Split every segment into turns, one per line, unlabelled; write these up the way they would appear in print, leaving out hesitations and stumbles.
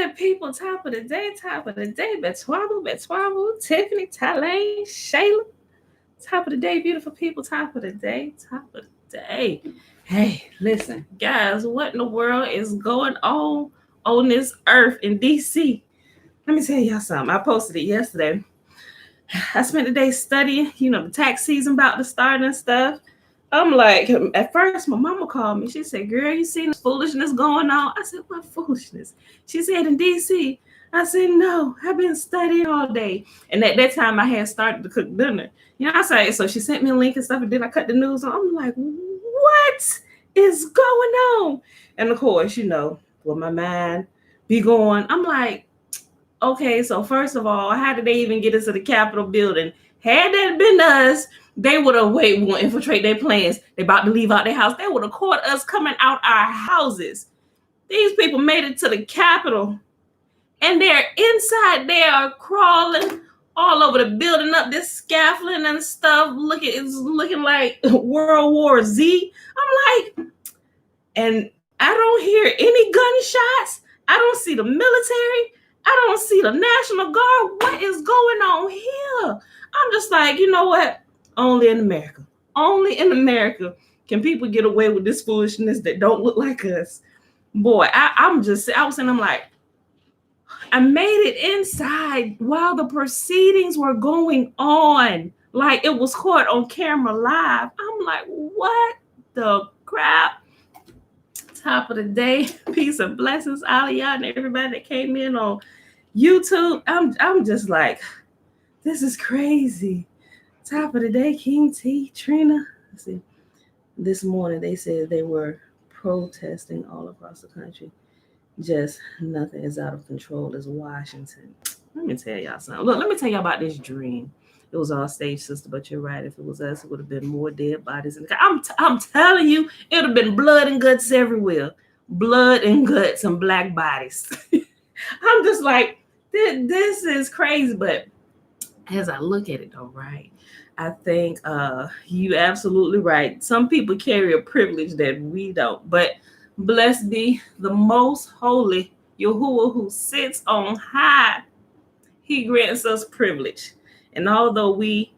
good people? Top of the day, Betwabu, Tiffany, Tylane, Shayla. Top of the day, beautiful people. Top of the day, top of the day. Hey, listen, guys, what in the world is going on this earth in DC? Let me tell y'all something. I posted it yesterday. I spent the day studying, the tax season about to start and stuff. I'm like, at first, my mama called me. She said, "Girl, you seen this foolishness going on?" I said, "What foolishness?" She said, "In DC." I said, "No, I've been studying all day." And at that time, I had started to cook dinner. I said, so she sent me a link and stuff, and then I cut the news on. I'm like, what is going on? And of course, with my mind be going, I'm like, okay, so first of all, how did they even get into the Capitol building? Had that been us, they would have wait, we want to infiltrate their plans. They about to leave out their house. They would have caught us coming out our houses. These people made it to the Capitol, and they're inside. They are crawling all over the building, up this scaffolding and stuff. It's looking like World War Z. I'm like, and I don't hear any gunshots. I don't see the military. I don't see the National Guard. What is going on here? I'm just like, you know what? Only in America. Only in America can people get away with this foolishness that don't look like us. Boy, I was saying, I'm like, I made it inside while the proceedings were going on. Like it was caught on camera live. I'm like, what the crap? Top of the day, peace and blessings, all of y'all and everybody that came in on YouTube. I'm just like, this is crazy. Top of the day, King T, Trina. Let's see. This morning they said they were protesting all across the country. Just nothing is out of control as Washington. Let me tell y'all something. Look, let me tell y'all about this dream. It was all staged, sister, but you're right. If it was us, it would have been more dead bodies. I'm telling you, it would have been blood and guts everywhere. Blood and guts and black bodies. I'm just like, this is crazy. But as I look at it, though, right, I think you absolutely right. Some people carry a privilege that we don't. But blessed be the most holy Yahuwah who sits on high. He grants us privilege. And although we're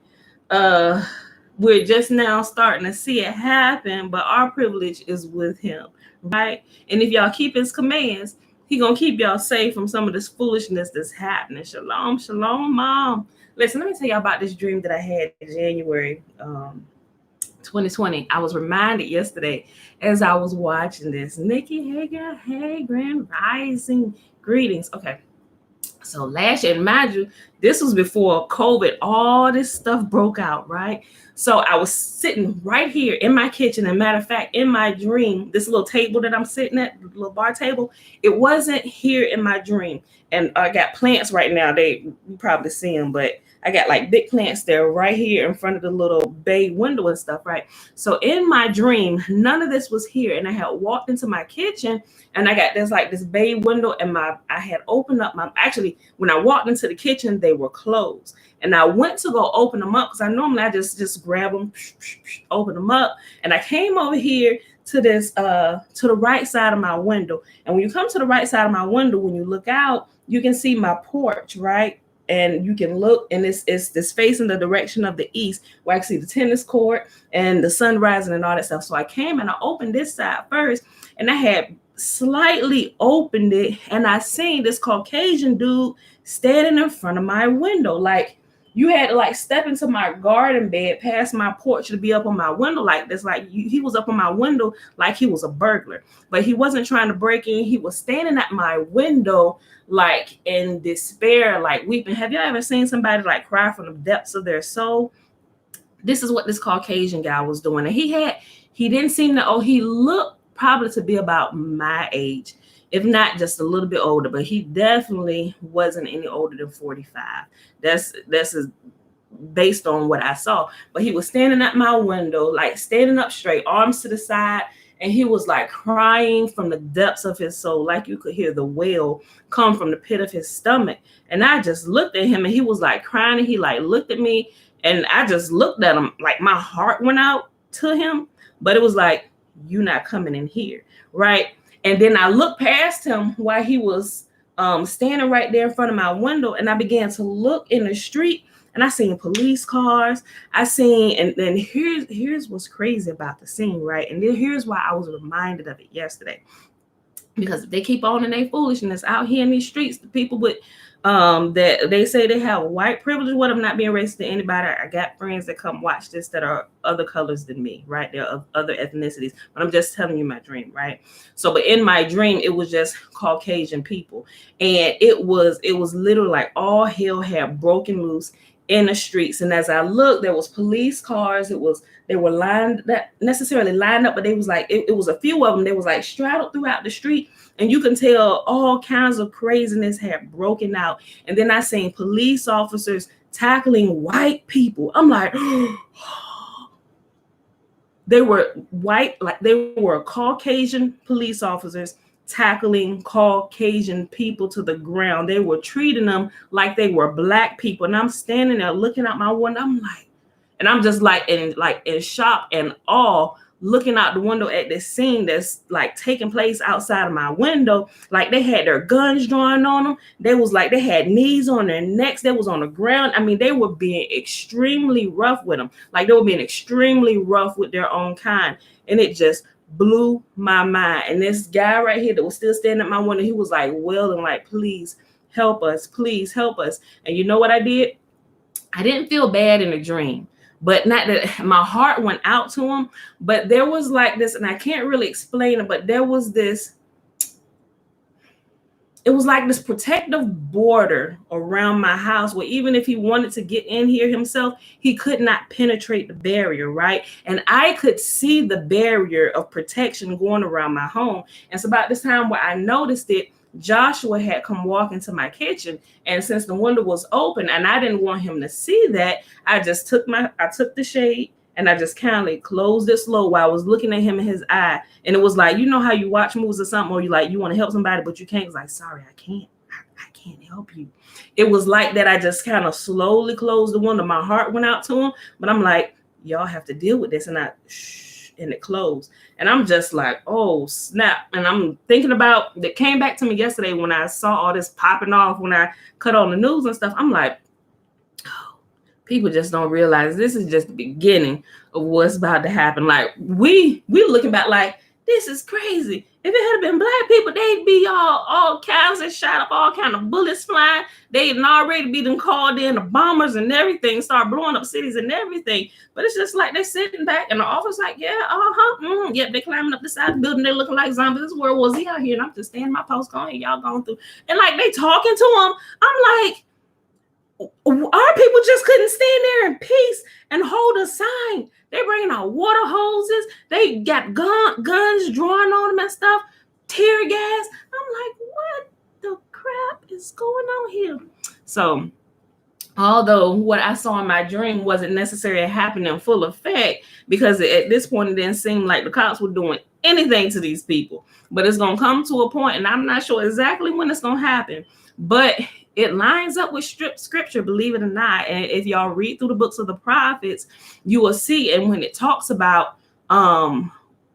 just now starting to see it happen, but our privilege is with him, right? And if y'all keep his commands, he gonna keep y'all safe from some of this foolishness that's happening. Shalom, shalom, mom. Listen, let me tell y'all about this dream that I had in January 2020. I was reminded yesterday as I was watching this. Nikki, hey girl, hey, grand rising, greetings. Okay. So last year, and mind you, this was before COVID, all this stuff broke out, right? So I was sitting right here in my kitchen. And matter of fact, in my dream, this little table that I'm sitting at, the little bar table, it wasn't here in my dream. And I got plants right now. You probably see them, but I got like big plants there right here in front of the little bay window and stuff, right? So in my dream, none of this was here. And I had walked into my kitchen and I got this bay window and I had opened up actually, when I walked into the kitchen, they were closed. And I went to go open them up because I normally I just grab them, open them up. And I came over here to this, to the right side of my window. And when you come to the right side of my window, when you look out, you can see my porch, right? And you can look, and it's facing the direction of the east, where I can see the tennis court and the sun rising and all that stuff. So I came and I opened this side first, and I had slightly opened it, and I seen this Caucasian dude standing in front of my window. Like you had to like step into my garden bed past my porch to be up on my window like this. Like he was up on my window like he was a burglar, but he wasn't trying to break in. He was standing at my window like in despair, like weeping. Have you ever seen somebody like cry from the depths of their soul? This is what this Caucasian guy was doing. And he didn't seem to, he looked probably to be about my age, if not just a little bit older, but he definitely wasn't any older than 45. That's based on what I saw. But he was standing at my window, like standing up straight, arms to the side, and he was like crying from the depths of his soul, like you could hear the wail come from the pit of his stomach. And I just looked at him, and he was like crying, and he like looked at me, and I just looked at him, like my heart went out to him, but it was like, you not coming in here, right? And then I looked past him while he was standing right there in front of my window, and I began to look in the street, and I seen police cars. I seen, and then here's what's crazy about the scene, right? And then here's why I was reminded of it yesterday. Because if they keep on in their foolishness out here in these streets, the people with that they say they have white privilege. What, I'm not being racist to anybody. I got friends that come watch this that are other colors than me, right? They're of other ethnicities, but I'm just telling you my dream, right? So, but in my dream, it was just Caucasian people, and it was literally like all hell had broken loose in the streets. And as I looked, there was police cars. They were lined, not necessarily lined up, but they was like, it was a few of them. They was like straddled throughout the street. And you can tell all kinds of craziness had broken out. And then I seen police officers tackling white people. I'm like, they were white, like they were Caucasian police officers tackling Caucasian people to the ground. They were treating them like they were black people. And I'm standing there looking out my window. I'm like, and I'm just like in shock and awe, looking out the window at this scene that's like taking place outside of my window. Like they had their guns drawn on them. They had knees on their necks. They was on the ground. I mean, they were being extremely rough with them. Like they were being extremely rough with their own kind. And it just blew my mind. And this guy right here that was still standing at my window, he was like wailing, like, please help us. Please help us. And you know what I did? I didn't feel bad in the dream. But not that my heart went out to him, but there was like this, and I can't really explain it, but there was this, it was like this protective border around my house where even if he wanted to get in here himself, he could not penetrate the barrier, right? And I could see the barrier of protection going around my home. And so about this time where I noticed it, Joshua had come walk into my kitchen, and since the window was open and I didn't want him to see that, I took the shade and I just kind of closed it slow while I was looking at him in his eye. And it was like, you know how you watch movies or something, or you want to help somebody but you can't. It's like, sorry, I can't help you. It was like that. I just kind of slowly closed the window. My heart went out to him, but I'm like, y'all have to deal with this. And and it closed. And I'm just like, oh, snap. And I'm thinking about, that came back to me yesterday when I saw all this popping off, when I cut on the news and stuff. I'm like, oh, people just don't realize this is just the beginning of what's about to happen. Like we looking back like, this is crazy. If it had been black people, they'd be all cows and shot up, all kind of bullets flying. They'd already be them called in, the bombers and everything, start blowing up cities and everything. But it's just like they're sitting back in the office like, yeah, yep, they're climbing up the side of the building. They're looking like zombies. This World War Z out here, and I'm just standing my post going, y'all going through. And like they talking to them. I'm like, our people just couldn't stand there in peace and hold a sign. They bringing out water hoses. They got guns drawn on them and stuff, tear gas. I'm like, what the crap is going on here? So, although what I saw in my dream wasn't necessarily happening in full effect, because at this point it didn't seem like the cops were doing anything to these people. But it's going to come to a point, and I'm not sure exactly when it's going to happen, but it lines up with scripture, believe it or not. And if y'all read through the books of the prophets, you will see. And when it talks about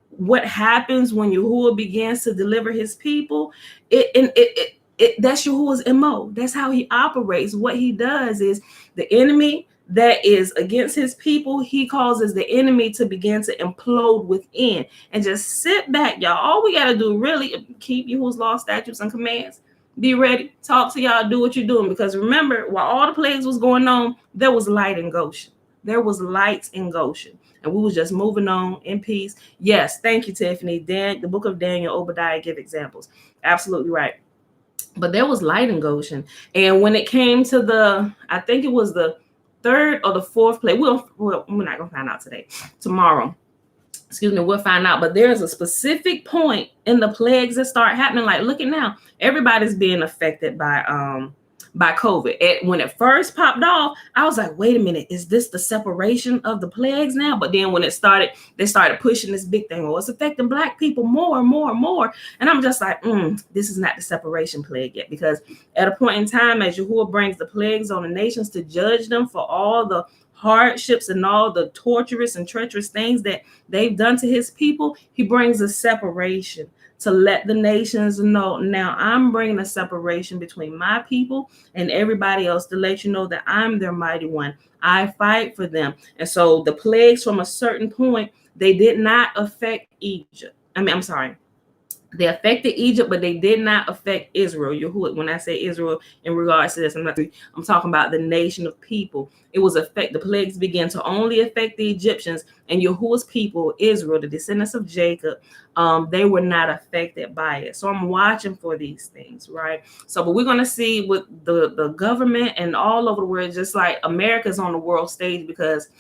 what happens when Yahuwah begins to deliver his people, that's Yahuwah's MO. That's how he operates. What he does is the enemy that is against his people, he causes the enemy to begin to implode within. And just sit back, y'all. All we got to do really keep Yahuwah's law, statutes, and commands. Be ready, talk to y'all, do what you're doing. Because remember, while all the plagues was going on, there was light in Goshen. There was light in Goshen. And we was just moving on in peace. Yes, thank you, Tiffany. The book of Daniel, Obadiah give examples. Absolutely right. But there was light in Goshen. And when it came to I think it was the third or the fourth plague, we're not going to find out today. Tomorrow. Excuse me, we'll find out. But there's a specific point in the plagues that start happening. Like, look at now, everybody's being affected by COVID. When it first popped off, I was like, wait a minute, is this the separation of the plagues now? But then when it started, they started pushing this big thing. Well, it's affecting Black people more and more and more. And I'm just like, this is not the separation plague yet. Because at a point in time, as Yahuwah brings the plagues on the nations to judge them for all the hardships and all the torturous and treacherous things that they've done to his people, he brings a separation to let the nations know, now I'm bringing a separation between my people and everybody else, to let you know that I'm their mighty one. I fight for them. And so the plagues from a certain point, they did not affect Egypt. I'm sorry. They affected Egypt, but they did not affect Israel. Yahuwah, when I say Israel in regards to this, I'm talking about the nation of people. It was the plagues began to only affect the Egyptians, and Yahuwah's people, Israel, the descendants of Jacob, they were not affected by it. So I'm watching for these things, right? So, but we're going to see with the government and all over the world, just like America's on the world stage, because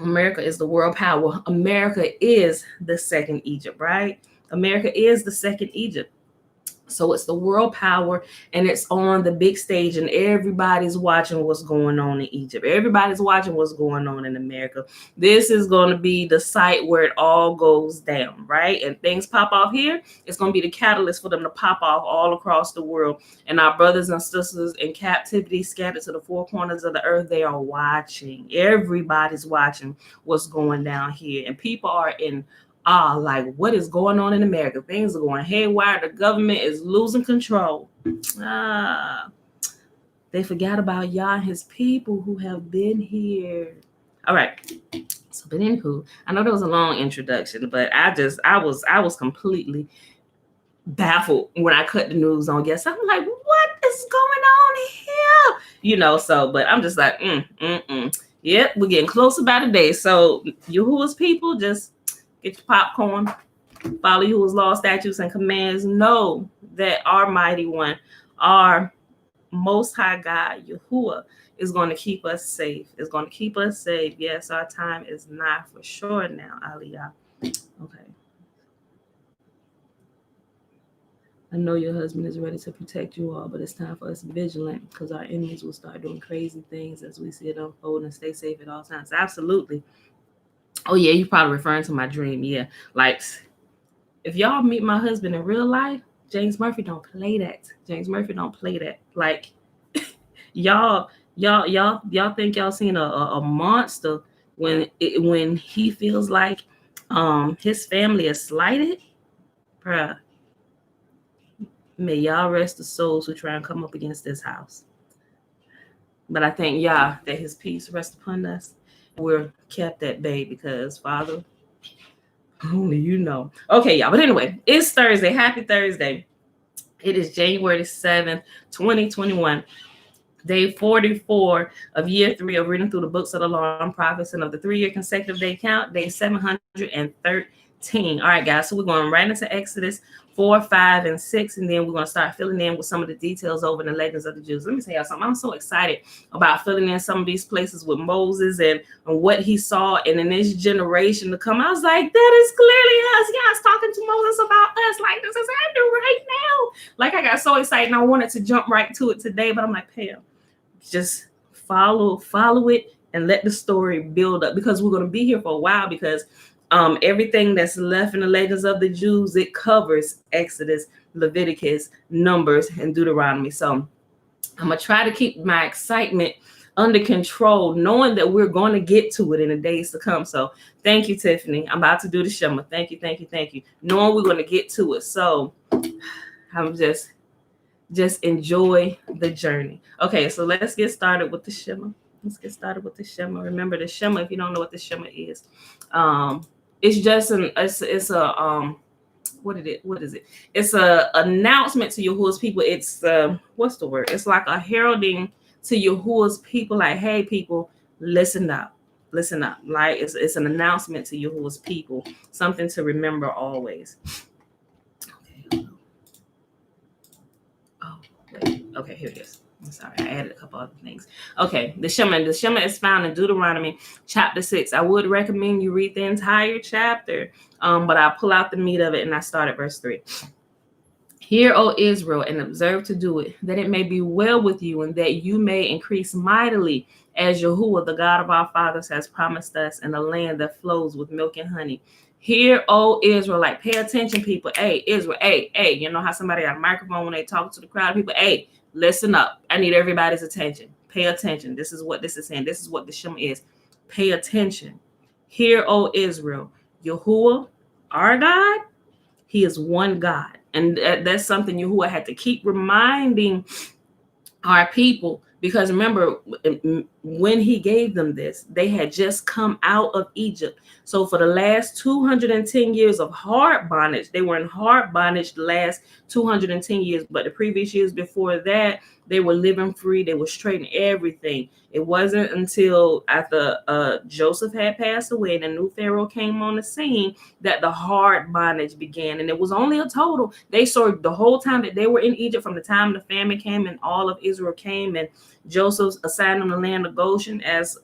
America is the world power. America is the second Egypt, right? America is the second Egypt. So it's the world power, and it's on the big stage, and everybody's watching what's going on in Egypt. Everybody's watching what's going on in America. This is going to be the site where it all goes down, right? And things pop off here. It's going to be the catalyst for them to pop off all across the world. And our brothers and sisters in captivity, scattered to the four corners of the earth, they are watching. Everybody's watching what's going down here. And people are in like, what is going on in America? Things are going haywire. The government is losing control. They forgot about Yah and his people who have been here. All right. So, but anywho, I know that was a long introduction, but I was completely baffled when I cut the news on yesterday. I'm like, what is going on here? You know, so, but I'm just like, Yep, we're getting closer by the day. So, Yahuwah's people, just get your popcorn, follow Yahuwah's law, statutes, and commands. Know that our mighty one, our most high God, Yahuwah, is going to keep us safe. It's going to keep us safe. Yes, our time is not for sure now, Aliyah. Okay. I know your husband is ready to protect you all, but it's time for us to be vigilant, because our enemies will start doing crazy things as we see it unfold, and stay safe at all times. Absolutely. Oh, yeah, you're probably referring to my dream. Yeah. Like, if y'all meet my husband in real life, James Murphy don't play that. James Murphy don't play that. Like, y'all think y'all seen a monster when he feels like his family is slighted? Bruh, may y'all rest the souls who try and come up against this house. But I thank Yah that his peace rests upon us. We're kept at bay, because, Father, only you know. Okay, y'all. But anyway, it's Thursday. Happy Thursday. It is January 7th, 2021. Day 44 of year 3 of reading through the books of the law and prophets, and of the 3-year consecutive day count, day 713. All right, guys. So we're going right into Exodus 4, 5, and 6, and then we're going to start filling in with some of the details over in the legends of the Jews. Let me tell y'all something. I'm so excited about filling in some of these places with Moses and what he saw, and in this generation to come. I was like, that is clearly us. Yes, talking to Moses about us. Like, this is happening right now. Like, I got so excited, and I wanted to jump right to it today, but I'm like, Pam, just follow it and let the story build up, because we're going to be here for a while, because everything that's left in the legends of the Jews, it covers Exodus, Leviticus, Numbers, and Deuteronomy. So I'm going to try to keep my excitement under control, knowing that we're going to get to it in the days to come. So thank you, Tiffany. I'm about to do the Shema. Thank you. Knowing we're going to get to it. So I'm just enjoy the journey. Okay, so let's get started with the Shema. Remember the Shema, if you don't know what the Shema is. It's just what is it? It's a announcement to Yahuwah's people. It's what's the word? It's like a heralding to Yahuwah's people, like, hey people, listen up. Like, it's an announcement to Yahuwah's people, something to remember always. Okay, here it is. I'm sorry, I added a couple other things. Okay, the Shema is found in Deuteronomy chapter 6. I would recommend you read the entire chapter, but I'll pull out the meat of it, and I start at verse 3. Hear, O Israel, and observe to do it, that it may be well with you, and that you may increase mightily, as Yahuwah, the God of our fathers, has promised us, in a land that flows with milk and honey. Hear, O Israel, like, pay attention, people. Hey, Israel, hey. You know how somebody got a microphone when they talk to the crowd? People, hey, listen up. I need everybody's attention. Pay attention. This is what this is saying. This is what the Shema is. Pay attention. Hear, O Israel, Yahuwah, our God, He is one God. And that's something Yahuwah had to keep reminding our people, because remember, when he gave them this, they had just come out of Egypt. So for the last 210 years of hard bondage, they were in hard bondage the last 210 years, but the previous years before that, they were living free. They were trading everything. It wasn't until after Joseph had passed away and a new Pharaoh came on the scene that the hard bondage began. And it was only a total. They served the whole time that they were in Egypt, from the time the famine came and all of Israel came and Joseph assigned them the land of Goshen as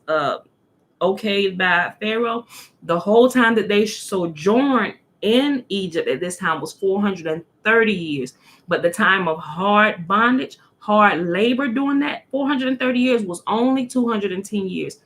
okayed by Pharaoh. The whole time that they sojourned in Egypt at this time was 430 years. But the time of hard bondage, hard labor during that 430 years was only 210 years.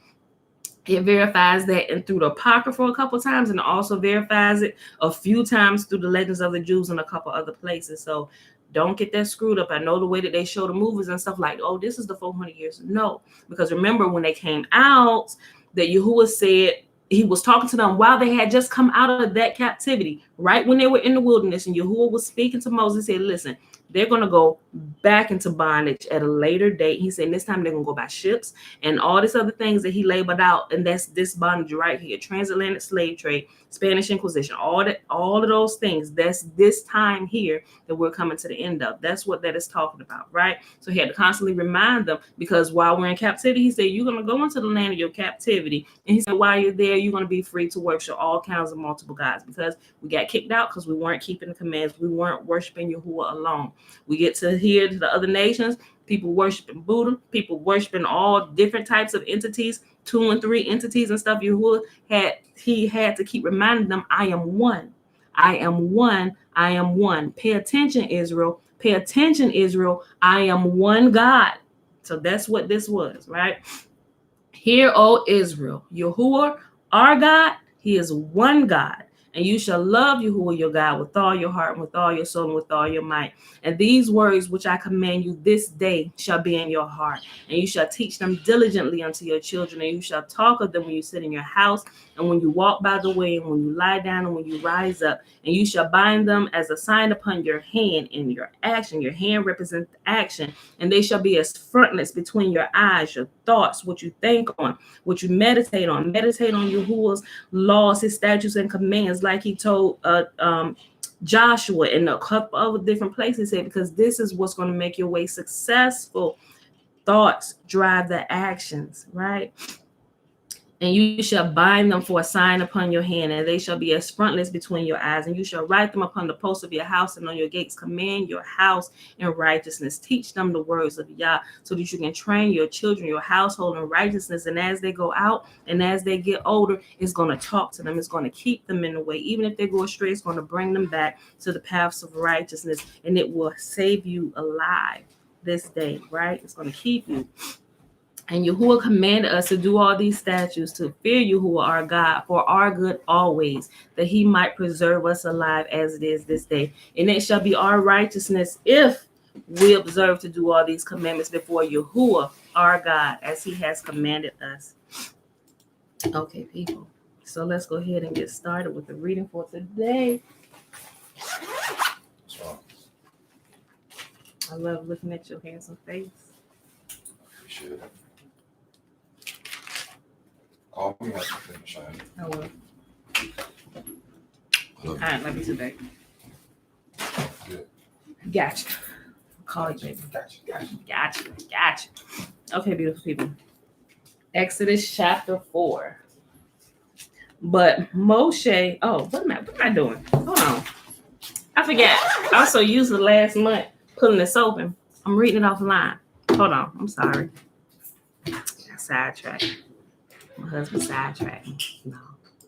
It verifies that and through the Apocrypha a couple times, and also verifies it a few times through the Legends of the Jews and a couple other places. So don't get that screwed up. I know the way that they show the movies and stuff like, oh, this is the 400 years. No, because remember when they came out, that Yahuwah said he was talking to them while they had just come out of that captivity, right when they were in the wilderness. And Yahuwah was speaking to Moses, said, listen, they're going to go back into bondage at a later date. He said this time they're going to go by ships and all these other things that he labeled out. And that's this bondage right here: transatlantic slave trade, Spanish Inquisition, all of those things. That's this time here that we're coming to the end of. That's what that is talking about, right? So he had to constantly remind them, because while we're in captivity, he said, you're going to go into the land of your captivity. And he said, while you're there, you're going to be free to worship all kinds of multiple gods, because we got kicked out because we weren't keeping the commands. We weren't worshiping Yahuwah alone. We get to hear to the other nations, people worshiping Buddha, people worshiping all different types of entities, 2 and 3 entities and stuff. Yahuwah had to keep reminding them, I am one. I am one. I am one. Pay attention, Israel. Pay attention, Israel. I am one God. So that's what this was, right? Hear, O Israel, Yahuwah, our God, he is one God. And you shall love Yahuwah your God with all your heart, and with all your soul, and with all your might. And these words which I command you this day shall be in your heart. And you shall teach them diligently unto your children. And you shall talk of them when you sit in your house, and when you walk by the way, and when you lie down, and when you rise up. And you shall bind them as a sign upon your hand in your action. Your hand represents action. And they shall be as frontlets between your eyes, your thoughts, what you think on, what you meditate on. Meditate on Yahuwah's laws, his statutes, and commands, like he told Joshua in a couple of different places here, because this is what's going to make your way successful. Thoughts drive the actions, right? And you shall bind them for a sign upon your hand, and they shall be as frontlets between your eyes. And you shall write them upon the posts of your house and on your gates. Command your house in righteousness. Teach them the words of Yah, so that you can train your children, your household in righteousness. And as they go out and as they get older, it's going to talk to them. It's going to keep them in the way. Even if they go astray, it's going to bring them back to the paths of righteousness. And it will save you alive this day, right? It's going to keep you. And Yahuwah commanded us to do all these statutes, to fear Yahuwah our God for our good always, that he might preserve us alive as it is this day. And it shall be our righteousness if we observe to do all these commandments before Yahuwah our God, as he has commanded us. Okay, people. So let's go ahead and get started with the reading for today. I love looking at your handsome face.
Appreciate it. Call me after you finish.
I will. All right, love you too, babe.
Good.
Gotcha. Call you, baby. Gotcha. Okay, beautiful people. Exodus chapter 4. But Moshe, what am I doing? Hold on. I forgot. I also used the last month pulling this open. I'm reading it offline. Hold on. I'm sorry. I sidetracked. My husband sidetracked me. No,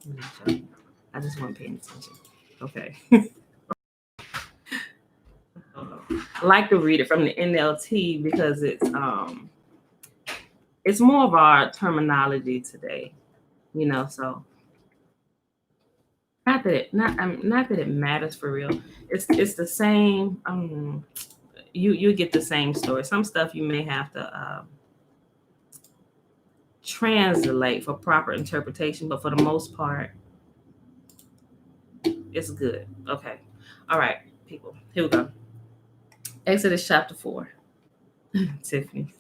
I'm not joking. I just wasn't paying attention. Okay. I like to read it from the NLT because it's more of our terminology today, so not that it matters for real. It's the same. You get the same story. Some stuff you may have to translate for proper interpretation, but for the most part, it's good. Okay. All right, people, here we go. Exodus chapter 4. Tiffany.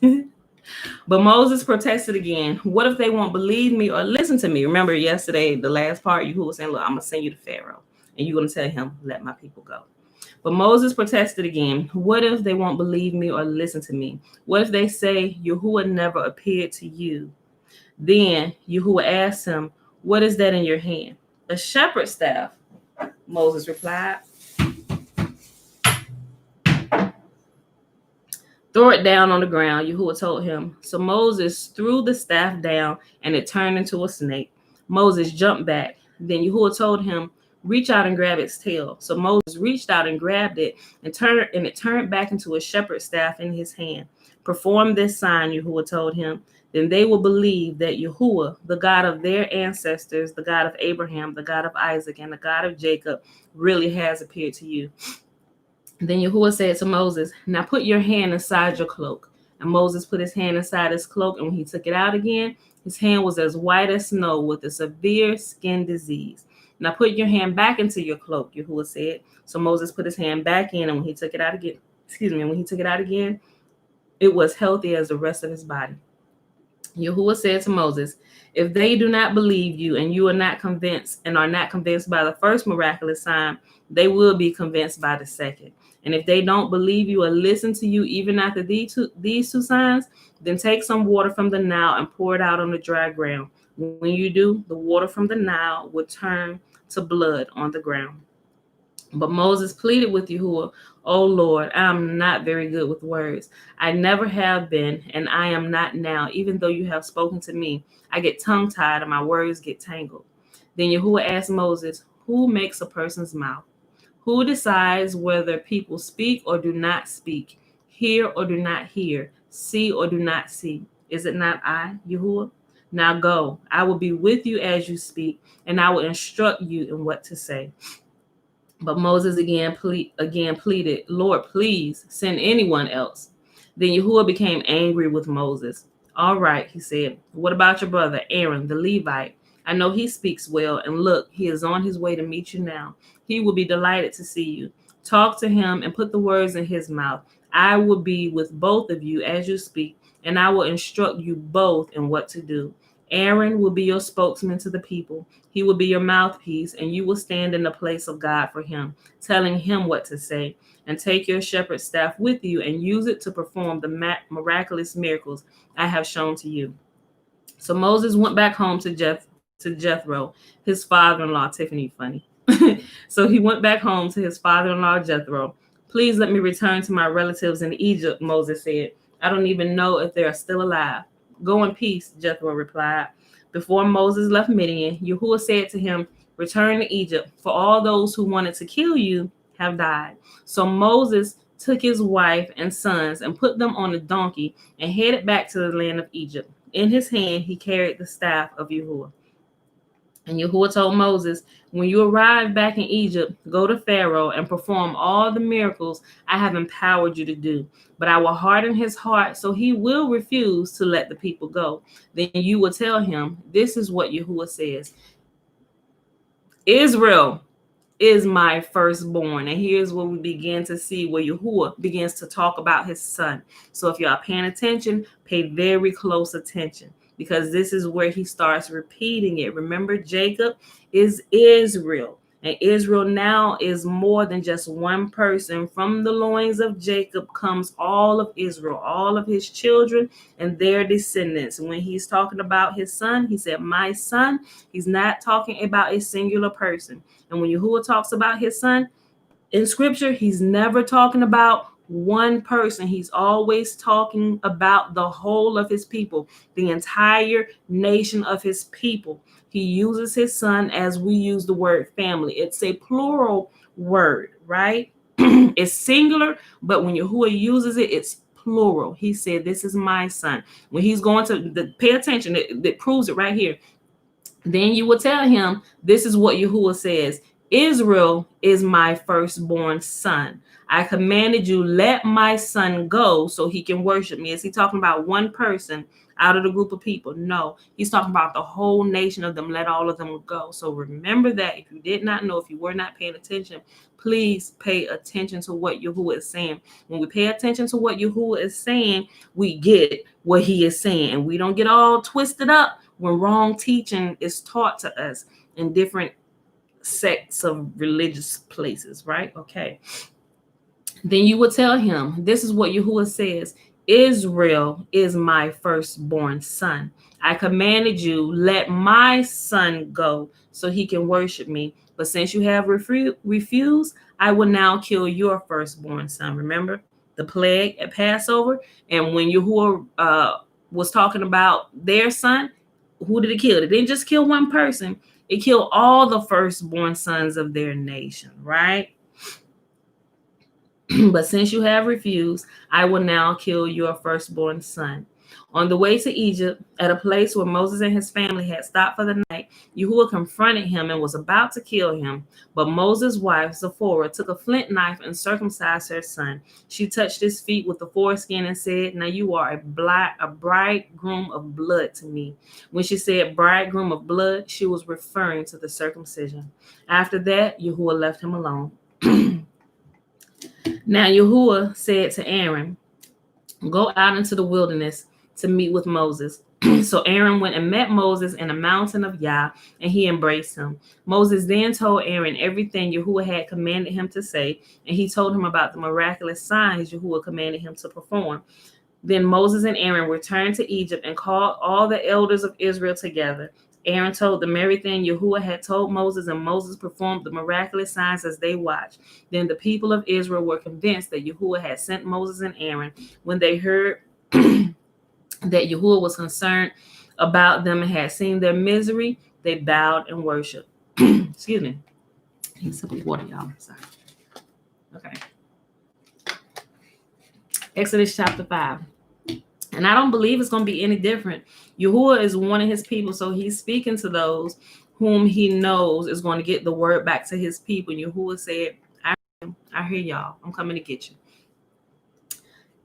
But Moses protested again. What if they won't believe me or listen to me? Remember yesterday, the last part, you who was saying, look, I'm going to send you to Pharaoh. And you're going to tell him, let my people go. But Moses protested again. What if they won't believe me or listen to me? What if they say, Yahuwah never appeared to you? Then Yahuwah asked him, what is that in your hand? A shepherd's staff, Moses replied. Throw it down on the ground, Yahuwah told him. So Moses threw the staff down, and it turned into a snake. Moses jumped back. Then Yahuwah told him, reach out and grab its tail. So Moses reached out and grabbed it, and it turned back into a shepherd's staff in his hand. Perform this sign, Yahuwah told him. Then they will believe that Yahuwah, the God of their ancestors, the God of Abraham, the God of Isaac, and the God of Jacob, really has appeared to you. Then Yahuwah said to Moses, now put your hand inside your cloak. And Moses put his hand inside his cloak, and when he took it out again, his hand was as white as snow with a severe skin disease. Now put your hand back into your cloak, Yahuwah said. So Moses put his hand back in, and when he took it out again, it was healthy as the rest of his body. Yahuwah said to Moses, if they do not believe you and you are not convinced by the first miraculous sign, they will be convinced by the second. And if they don't believe you or listen to you even after these two signs, then take some water from the Nile and pour it out on the dry ground. When you do, the water from the Nile will turn to blood on the ground. But Moses pleaded with Yahuwah, oh Lord, I am not very good with words. I never have been, and I am not now. Even though you have spoken to me, I get tongue-tied and my words get tangled. Then Yahuwah asked Moses, who makes a person's mouth? Who decides whether people speak or do not speak, hear or do not hear, see or do not see? Is it not I, Yahuwah? Now go, I will be with you as you speak, and I will instruct you in what to say. But Moses again pleaded, Lord, please send anyone else. Then Yahuwah became angry with Moses. All right, he said, what about your brother Aaron, the Levite? I know he speaks well, and look, he is on his way to meet you now. He will be delighted to see you. Talk to him and put the words in his mouth. I will be with both of you as you speak, and I will instruct you both in what to do. Aaron will be your spokesman to the people. He will be your mouthpiece, and you will stand in the place of God for him, telling him what to say. And take your shepherd's staff with you and use it to perform the miraculous miracles I have shown to you. So Moses went back home to Jethro, his father-in-law. Tiffany, funny. So he went back home to his father-in-law, Jethro. Please let me return to my relatives in Egypt, Moses said. I don't even know if they are still alive. Go in peace, Jethro replied. Before Moses left Midian, Yahuwah said to him, return to Egypt, for all those who wanted to kill you have died. So Moses took his wife and sons and put them on a donkey and headed back to the land of Egypt. In his hand, he carried the staff of Yahuwah. And Yahuwah told Moses, when you arrive back in Egypt, go to Pharaoh and perform all the miracles I have empowered you to do. But I will harden his heart, so he will refuse to let the people go. Then you will tell him, this is what Yahuwah says. Israel is my firstborn. And here's where we begin to see where Yahuwah begins to talk about his son. So if y'all paying attention, pay very close attention, because this is where he starts repeating it. Remember, Jacob is Israel, and Israel now is more than just one person. From the loins of Jacob comes all of Israel, all of his children and their descendants. When he's talking about his son, he said, my son. He's not talking about a singular person. And when Yahuwah talks about his son in scripture, he's never talking about one person. He's always talking about the whole of his people, the entire nation of his people. He uses his son as we use the word family. It's a plural word, right? It's singular, but when Yahuwah uses it, it's plural. He said, this is my son. When he's going to pay attention, it proves it right here. Then you will tell him, this is what Yahuwah says. Israel is my firstborn son. I commanded you, let my son go so he can worship me. Is he talking about one person out of the group of people? No, he's talking about the whole nation of them. Let all of them go. So remember that. If you did not know, if you were not paying attention, please pay attention to what Yahuwah is saying. When we pay attention to what Yahuwah is saying, we get what he is saying. And we don't get all twisted up when wrong teaching is taught to us in different sects of religious places, right? Okay. Then you would tell him, this is what Yahuwah says, Israel is my firstborn son. I commanded you, let my son go so he can worship me. But since you have refused, I will now kill your firstborn son. Remember the plague at Passover? And when Yahuwah was talking about their son, who did it kill? It didn't just kill one person. It killed all the firstborn sons of their nation, right? But since you have refused, I will now kill your firstborn son. On the way to Egypt, at a place where Moses and his family had stopped for the night, Yahuwah confronted him and was about to kill him. But Moses' wife, Zipporah, took a flint knife and circumcised her son. She touched his feet with the foreskin and said, now you are a bridegroom of blood to me. When she said bridegroom of blood, she was referring to the circumcision. After that, Yahuwah left him alone. Now Yahuwah said to Aaron, go out into the wilderness to meet with Moses. So Aaron went and met Moses in a mountain of Yah, and he embraced him. Moses then told Aaron everything Yahuwah had commanded him to say, and he told him about the miraculous signs Yahuwah commanded him to perform. Then Moses and Aaron returned to Egypt and called all the elders of Israel together. Aaron told them everything Yahuwah had told Moses, and Moses performed the miraculous signs as they watched. Then the people of Israel were convinced that Yahuwah had sent Moses and Aaron. When they heard that Yahuwah was concerned about them and had seen their misery, they bowed and worshiped. Excuse me. I need some water, y'all. Sorry. Okay. Exodus chapter 5. And I don't believe it's going to be any different. Yahuwah is warning his people, so he's speaking to those whom he knows is going to get the word back to his people. Yahuwah said, I hear y'all. I'm coming to get you.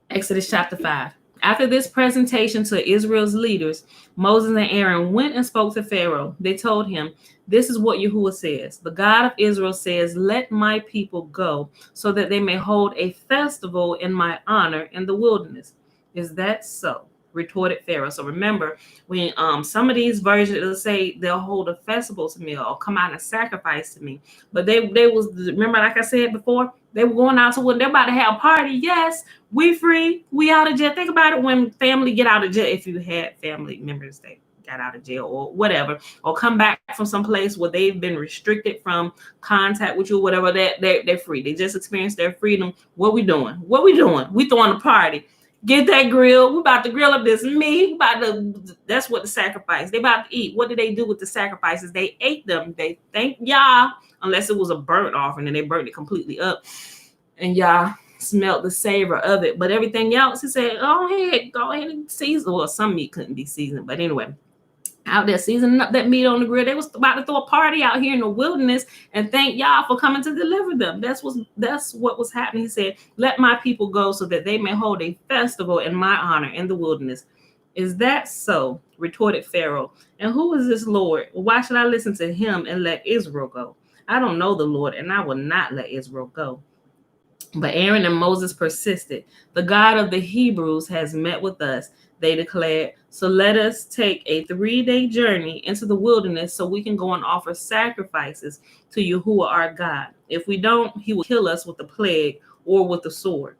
Exodus chapter 5. After this presentation to Israel's leaders, Moses and Aaron went and spoke to Pharaoh. They told him, this is what Yahuwah says. The God of Israel says, let my people go so that they may hold a festival in my honor in the wilderness. Is that so? Retorted Pharaoh. So remember, when some of these versions will say they'll hold a festival to me or come out and sacrifice to me. But they was, remember, like I said before, they were going out to what they're about to have a party. Yes, we free. We out of jail. Think about it when family get out of jail. If you had family members that got out of jail or whatever, or come back from some place where they've been restricted from contact with you, whatever, they're free. They just experienced their freedom. What we doing? What we doing? We throwing a party. Get that grill. We about to grill up this meat. That's what the sacrifice. They about to eat. What did they do with the sacrifices? They ate them. They thanked Yah, unless it was a burnt offering and they burnt it completely up. And Yah smelled the savor of it. But everything else, he said, go ahead and season. Well, some meat couldn't be seasoned. But anyway, out there seasoning up that meat on the grill. They was about to throw a party out here in the wilderness and thank Yah for coming to deliver them. That's what was happening. He said, let my people go so that they may hold a festival in my honor in the wilderness. Is that so? Retorted Pharaoh. And who is this Lord? Why should I listen to him and let Israel go? I don't know the Lord, and I will not let Israel go. But Aaron and Moses persisted. The God of the Hebrews has met with us, they declared. So let us take a 3-day journey into the wilderness so we can go and offer sacrifices to Yahuwah our God. If we don't, he will kill us with the plague or with the sword.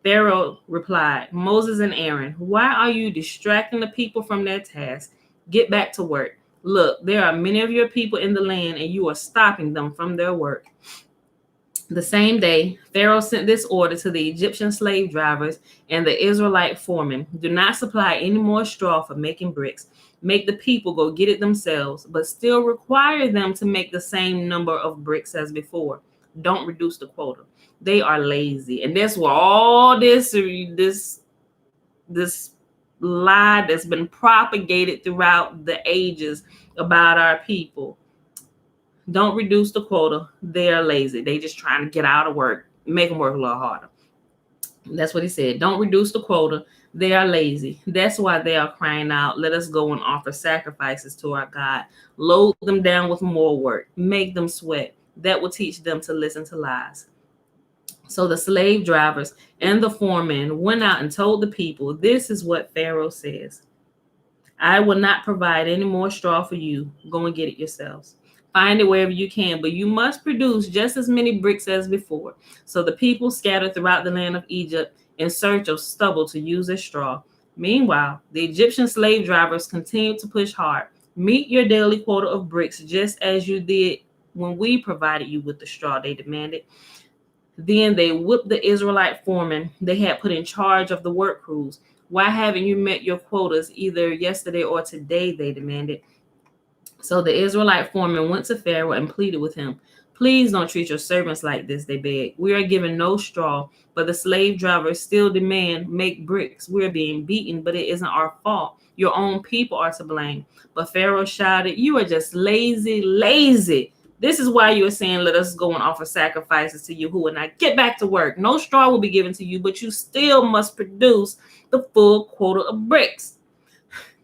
Pharaoh replied, Moses and Aaron, why are you distracting the people from their task? Get back to work. Look, there are many of your people in the land and you are stopping them from their work. The same day, Pharaoh sent this order to the Egyptian slave drivers and the Israelite foremen. Do not supply any more straw for making bricks. Make the people go get it themselves, but still require them to make the same number of bricks as before. Don't reduce the quota. They are lazy. And that's where all this lie that's been propagated throughout the ages about our people. Don't reduce the quota. They are lazy. They just trying to get out of work. Make them work a little harder. That's what he said. Don't reduce the quota. They are lazy. That's why they are crying out, let us go and offer sacrifices to our God. Load them down with more work. Make them sweat. That will teach them to listen to lies. So the slave drivers and the foreman went out and told the people, this is what Pharaoh says. I will not provide any more straw for you. Go and get it yourselves. Find it wherever you can, but you must produce just as many bricks as before. So the people scattered throughout the land of Egypt in search of stubble to use as straw. Meanwhile, the Egyptian slave drivers continued to push hard. Meet your daily quota of bricks just as you did when we provided you with the straw, they demanded. Then they whipped the Israelite foreman they had put in charge of the work crews. Why haven't you met your quotas either yesterday or today? They demanded. So the Israelite foreman went to Pharaoh and pleaded with him. Please don't treat your servants like this, they begged. We are given no straw, but the slave drivers still demand make bricks. We're being beaten, but it isn't our fault. Your own people are to blame. But Pharaoh shouted, you are just lazy, lazy. This is why you are saying, let us go and offer sacrifices to Yahuwah. Now get back to work. No straw will be given to you, but you still must produce the full quota of bricks.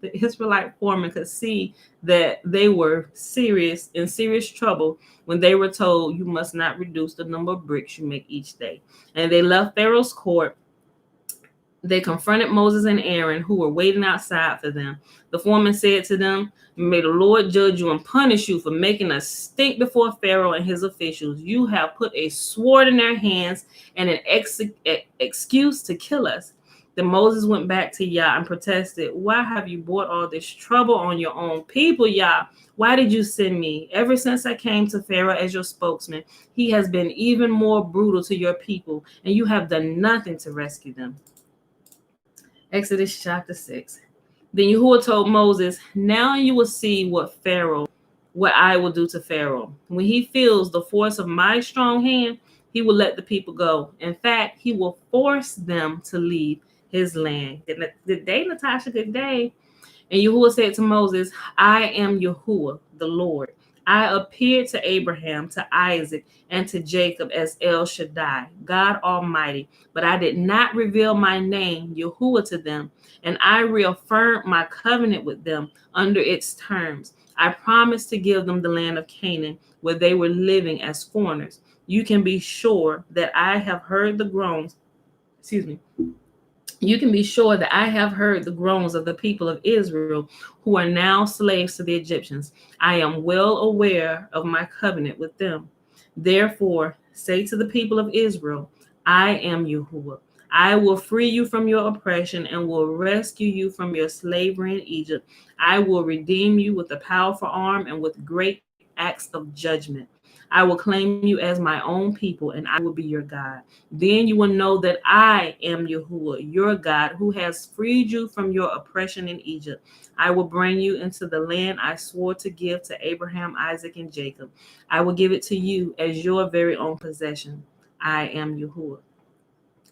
The Israelite foreman could see that they were in serious trouble when they were told, you must not reduce the number of bricks you make each day. And they left Pharaoh's court. They confronted Moses and Aaron, who were waiting outside for them. The foreman said to them, may the Lord judge you and punish you for making us stink before Pharaoh and his officials. You have put a sword in their hands and an excuse to kill us. Then Moses went back to Yah and protested, why have you brought all this trouble on your own people, Yah? Why did you send me? Ever since I came to Pharaoh as your spokesman, he has been even more brutal to your people, and you have done nothing to rescue them. Exodus chapter 6. Then Yahuwah told Moses, now you will see what I will do to Pharaoh. When he feels the force of my strong hand, he will let the people go. In fact, he will force them to leave his land. Good day, Natasha. Good day. And Yahuwah said to Moses, I am Yahuwah, the Lord. I appeared to Abraham, to Isaac, and to Jacob as El Shaddai, God Almighty, but I did not reveal my name, Yahuwah, to them, and I reaffirmed my covenant with them under its terms. I promised to give them the land of Canaan, where they were living as foreigners. You can be sure that I have heard the groans. You can be sure that I have heard the groans of the people of Israel who are now slaves to the Egyptians. I am well aware of my covenant with them. Therefore, say to the people of Israel, I am Yahuwah. I will free you from your oppression and will rescue you from your slavery in Egypt. I will redeem you with a powerful arm and with great acts of judgment. I will claim you as my own people, and I will be your God. Then you will know that I am Yahuwah, your God, who has freed you from your oppression in Egypt. I will bring you into the land I swore to give to Abraham, Isaac, and Jacob. I will give it to you as your very own possession. I am Yahuwah.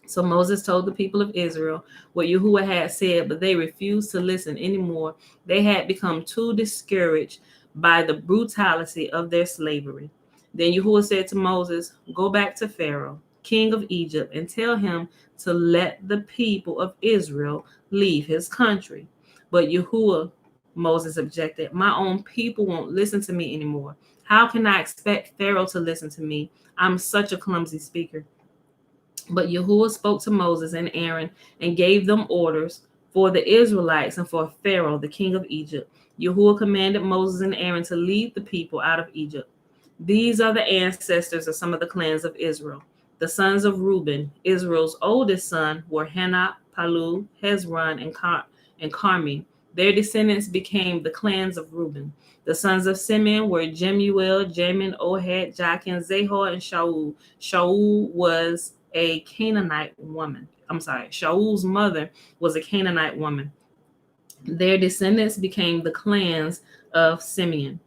So Moses told the people of Israel what Yahuwah had said, but they refused to listen anymore. They had become too discouraged by the brutality of their slavery. Then Yahuwah said to Moses, go back to Pharaoh, king of Egypt, and tell him to let the people of Israel leave his country. But Yahuwah, Moses objected, my own people won't listen to me anymore. How can I expect Pharaoh to listen to me? I'm such a clumsy speaker. But Yahuwah spoke to Moses and Aaron and gave them orders for the Israelites and for Pharaoh, the king of Egypt. Yahuwah commanded Moses and Aaron to lead the people out of Egypt. These are the ancestors of some of the clans of Israel. The sons of Reuben, Israel's oldest son, were Hanok, Palu, Hezron, and Carmi. Their descendants became the clans of Reuben. The sons of Simeon were Jemuel, Jamin, Ohad, Jachin, Zahor, and Shaul. Shaul was a Canaanite woman. Shaul's mother was a Canaanite woman. Their descendants became the clans of Simeon.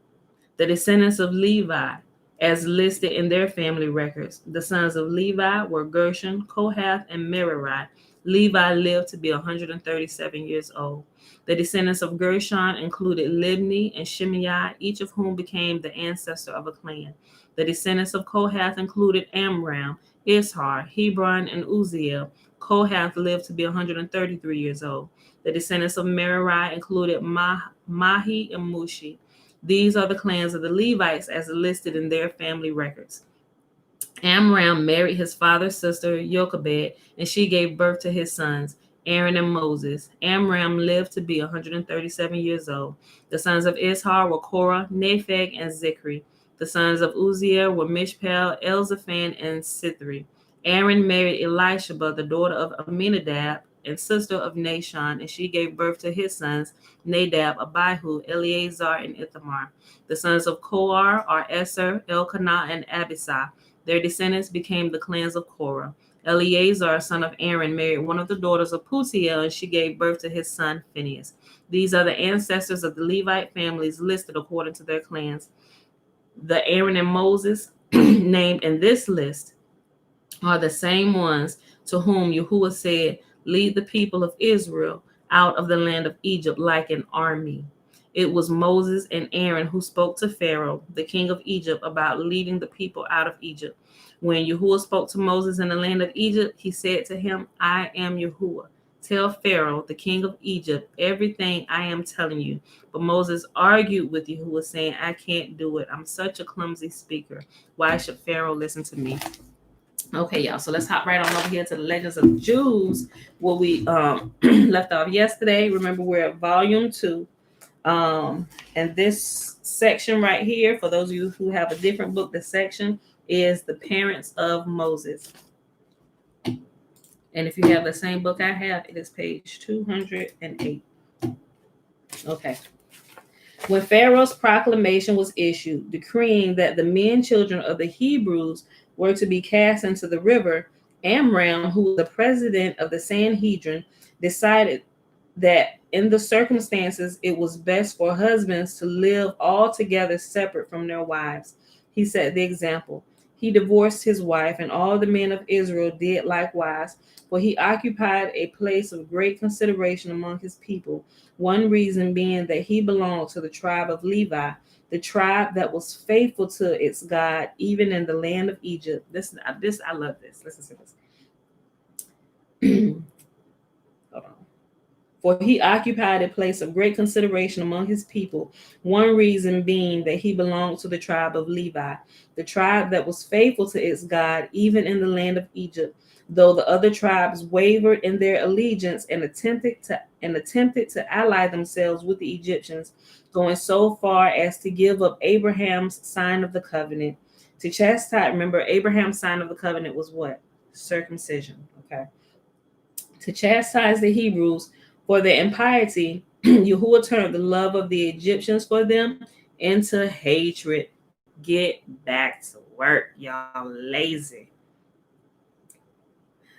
The descendants of Levi, as listed in their family records. The sons of Levi were Gershon, Kohath, and Merari. Levi lived to be 137 years old. The descendants of Gershon included Libni and Shimei, each of whom became the ancestor of a clan. The descendants of Kohath included Amram, Ishar, Hebron, and Uzziel. Kohath lived to be 133 years old. The descendants of Merari included Mahi and Mushi. These are the clans of the Levites as listed in their family records. Amram married his father's sister Jochebed, and she gave birth to his sons, Aaron and Moses. Amram lived to be 137 years old. The sons of Ishar were Korah, Nepheg, and Zikri. The sons of Uzziel were Mishpel, Elzaphan, and Sithri. Aaron married Elisheba, the daughter of Aminadab and sister of Nashon, and she gave birth to his sons, Nadab, Abihu, Eleazar, and Ithamar. The sons of Korah are Eser, Elkanah, and Abisai. Their descendants became the clans of Korah. Eleazar, son of Aaron, married one of the daughters of Putiel, and she gave birth to his son Phinehas. These are the ancestors of the Levite families listed according to their clans. The Aaron and Moses named in this list are the same ones to whom Yahuwah said, "Lead the people of Israel out of the land of Egypt like an army." It was Moses and Aaron who spoke to Pharaoh, the king of Egypt, about leading the people out of Egypt. When Yahuwah spoke to Moses in the land of Egypt, he said to him, "I am Yahuwah. Tell Pharaoh, the king of Egypt, everything I am telling you." But Moses argued with Yahuwah, saying, "I can't do it. I'm such a clumsy speaker. Why should Pharaoh listen to me?" Okay, y'all. So let's hop right on over here to the Legends of the Jews, where we left off yesterday. Remember, we're at volume 2. And this section right here, for those of you who have a different book, the section is the parents of Moses. And if you have the same book I have, it is page 208. Okay. When Pharaoh's proclamation was issued, decreeing that the men children of the Hebrews were to be cast into the river, Amram, who was the president of the Sanhedrin, decided that in the circumstances it was best for husbands to live altogether separate from their wives. He set the example. He divorced his wife, and all the men of Israel did likewise, for he occupied a place of great consideration among his people. One reason being that he belonged to the tribe of Levi, the tribe that was faithful to its God, even in the land of Egypt. This I love this. Listen to this. Hold on. For he occupied a place of great consideration among his people, one reason being that he belonged to the tribe of Levi, the tribe that was faithful to its God, even in the land of Egypt, though the other tribes wavered in their allegiance and attempted to ally themselves with the Egyptians, going so far as to give up Abraham's sign of the covenant. To chastise, remember, Abraham's sign of the covenant was what? Circumcision. Okay. To chastise the Hebrews for their impiety, Yahuwah turned the love of the Egyptians for them into hatred. Get back to work, y'all lazy.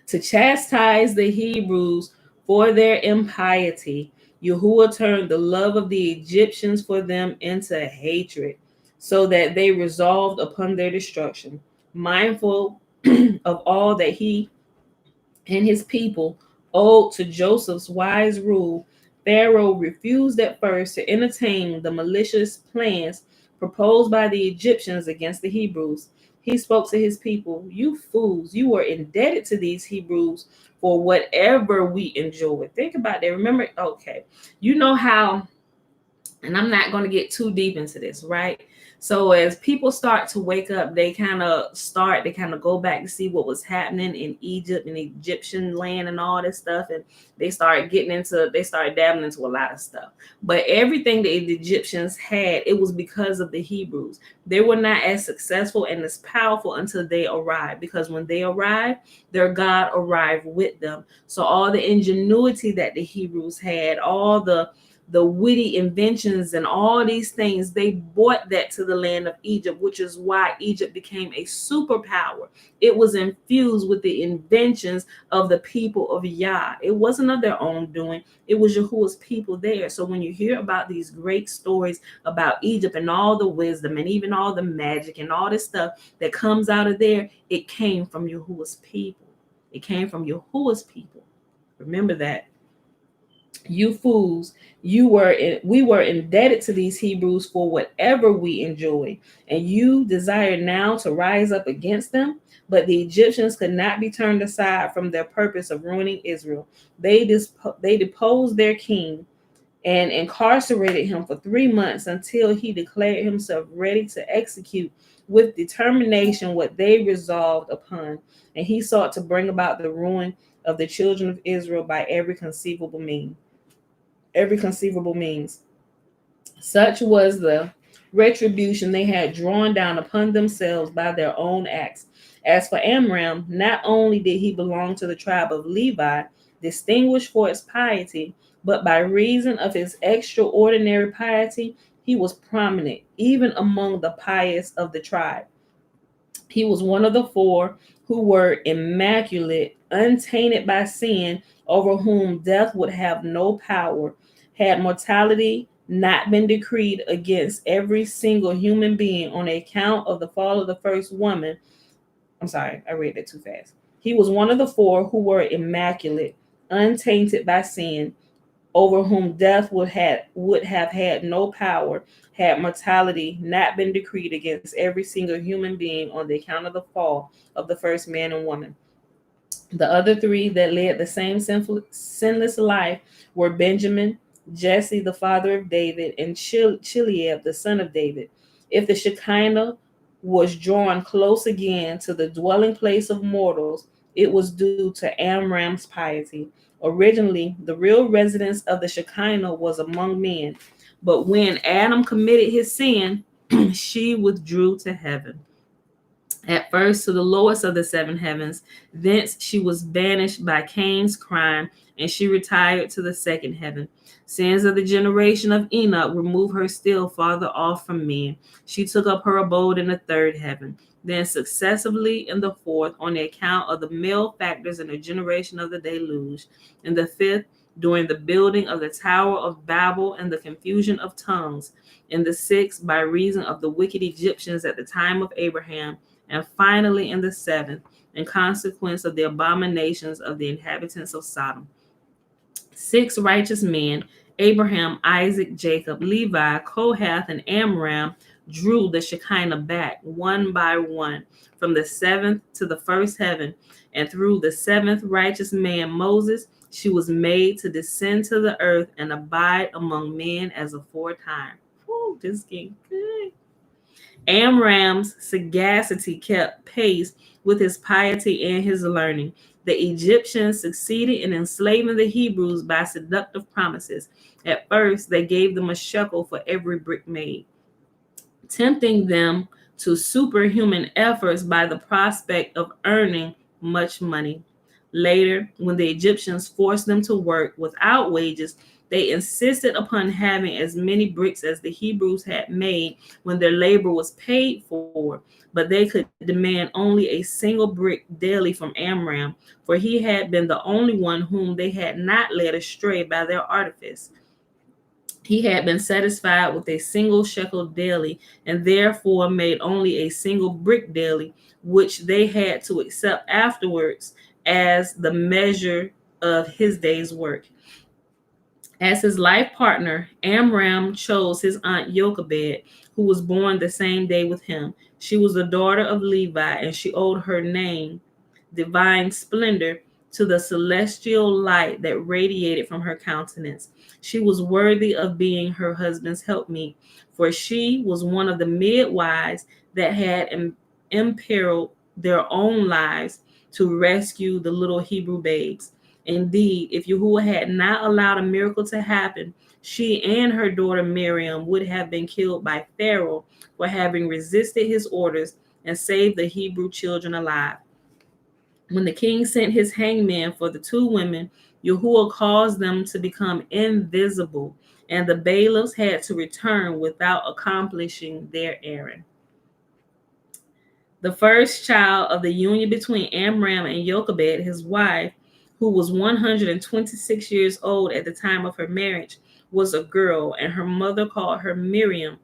To chastise the Hebrews for their impiety, Yahuwah turned the love of the Egyptians for them into hatred, so that they resolved upon their destruction. Mindful of all that he and his people owed to Joseph's wise rule, Pharaoh refused at first to entertain the malicious plans proposed by the Egyptians against the Hebrews. He spoke to his people, "You fools, you are indebted to these Hebrews for whatever we enjoy." Think about that. Remember, okay, you know how, and I'm not going to get too deep into this, right? So as people start to wake up, they kind of go back to see what was happening in Egypt and Egyptian land and all this stuff. And they started dabbling into a lot of stuff. But everything that the Egyptians had, it was because of the Hebrews. They were not as successful and as powerful until they arrived, because when they arrived, their God arrived with them. So all the ingenuity that the Hebrews had, all the witty inventions and all these things, they brought that to the land of Egypt, which is why Egypt became a superpower. It was infused with the inventions of the people of Yah. It wasn't of their own doing. It was Yahuwah's people there. So when you hear about these great stories about Egypt and all the wisdom and even all the magic and all this stuff that comes out of there, it came from Yahuwah's people. It came from Yahuwah's people. Remember that. You fools, we were indebted to these Hebrews for whatever we enjoyed, and you desire now to rise up against them. But the Egyptians could not be turned aside from their purpose of ruining Israel. They deposed their king and incarcerated him for 3 months until he declared himself ready to execute with determination what they resolved upon. And he sought to bring about the ruin of the children of Israel by every conceivable means. Every conceivable means. Such was the retribution they had drawn down upon themselves by their own acts. As for Amram, not only did he belong to the tribe of Levi, distinguished for its piety, but by reason of his extraordinary piety, he was prominent even among the pious of the tribe. He was one of the four who were immaculate, untainted by sin, over whom death would have no power, had mortality not been decreed against every single human being on account of the fall of the first woman. I'm sorry, I read that too fast. He was one of the four who were immaculate, untainted by sin, over whom death would have had no power, had mortality not been decreed against every single human being on the account of the fall of the first man and woman. The other three that led the same sinless life were Benjamin, Jesse, the father of David, and Chileab, the son of David. If the Shekinah was drawn close again to the dwelling place of mortals, it was due to Amram's piety. Originally, the real residence of the Shekinah was among men, but when Adam committed his sin, she withdrew to heaven. At first to the lowest of the seven heavens, thence she was banished by Cain's crime, and she retired to the second heaven. Sins of the generation of Enoch removed her still farther off from men. She took up her abode in the third heaven, then successively in the fourth, on the account of the malefactors in the generation of the deluge, in the fifth, during the building of the Tower of Babel and the confusion of tongues, in the sixth, by reason of the wicked Egyptians at the time of Abraham, and finally in the seventh, in consequence of the abominations of the inhabitants of Sodom. Six righteous men, Abraham, Isaac, Jacob, Levi, Kohath, and Amram, drew the Shekinah back one by one from the seventh to the first heaven, and through the seventh righteous man, Moses, she was made to descend to the earth and abide among men as aforetime. Whew, this is getting good. Amram's sagacity kept pace with his piety and his learning. The Egyptians succeeded in enslaving the Hebrews by seductive promises. At first, they gave them a shekel for every brick made, tempting them to superhuman efforts by the prospect of earning much money. Later, when the Egyptians forced them to work without wages, they insisted upon having as many bricks as the Hebrews had made when their labor was paid for, but they could demand only a single brick daily from Amram, for he had been the only one whom they had not led astray by their artifice. He had been satisfied with a single shekel daily, and therefore made only a single brick daily, which they had to accept afterwards as the measure of his day's work. As his life partner, Amram chose his aunt Jochebed, who was born the same day with him. She was the daughter of Levi, and she owed her name, divine splendor, to the celestial light that radiated from her countenance. She was worthy of being her husband's helpmeet, for she was one of the midwives that had imperiled their own lives to rescue the little Hebrew babes. Indeed, if Yahuwah had not allowed a miracle to happen, she and her daughter Miriam would have been killed by Pharaoh for having resisted his orders and saved the Hebrew children alive. When the king sent his hangman for the two women, Yahuwah caused them to become invisible, and the bailiffs had to return without accomplishing their errand. The first child of the union between Amram and Jochebed, his wife, who was 126 years old at the time of her marriage, was a girl, and her mother called her Miriam.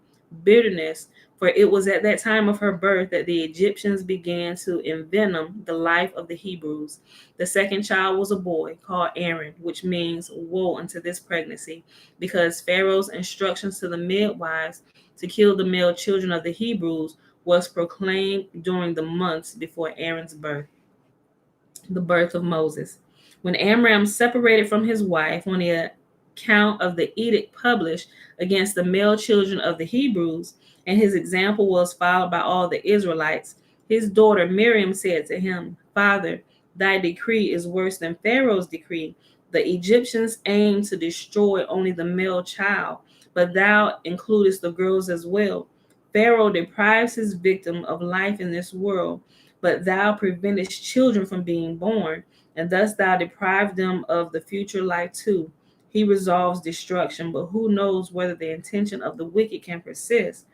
bitterness, for it was at that time of her birth that the Egyptians began to envenom the life of the Hebrews. The second child was a boy called Aaron, which means woe unto this pregnancy, because Pharaoh's instructions to the midwives to kill the male children of the Hebrews was proclaimed during the months before Aaron's birth, the birth of Moses. When Amram separated from his wife, on the account of the edict published against the male children of the Hebrews, and his example was followed by all the Israelites, his daughter Miriam said to him, Father, thy decree is worse than Pharaoh's decree. The Egyptians aim to destroy only the male child, but thou includest the girls as well. Pharaoh deprives his victim of life in this world, but thou preventest children from being born, and thus thou deprive them of the future life too. He resolves destruction, but who knows whether the intention of the wicked can persist?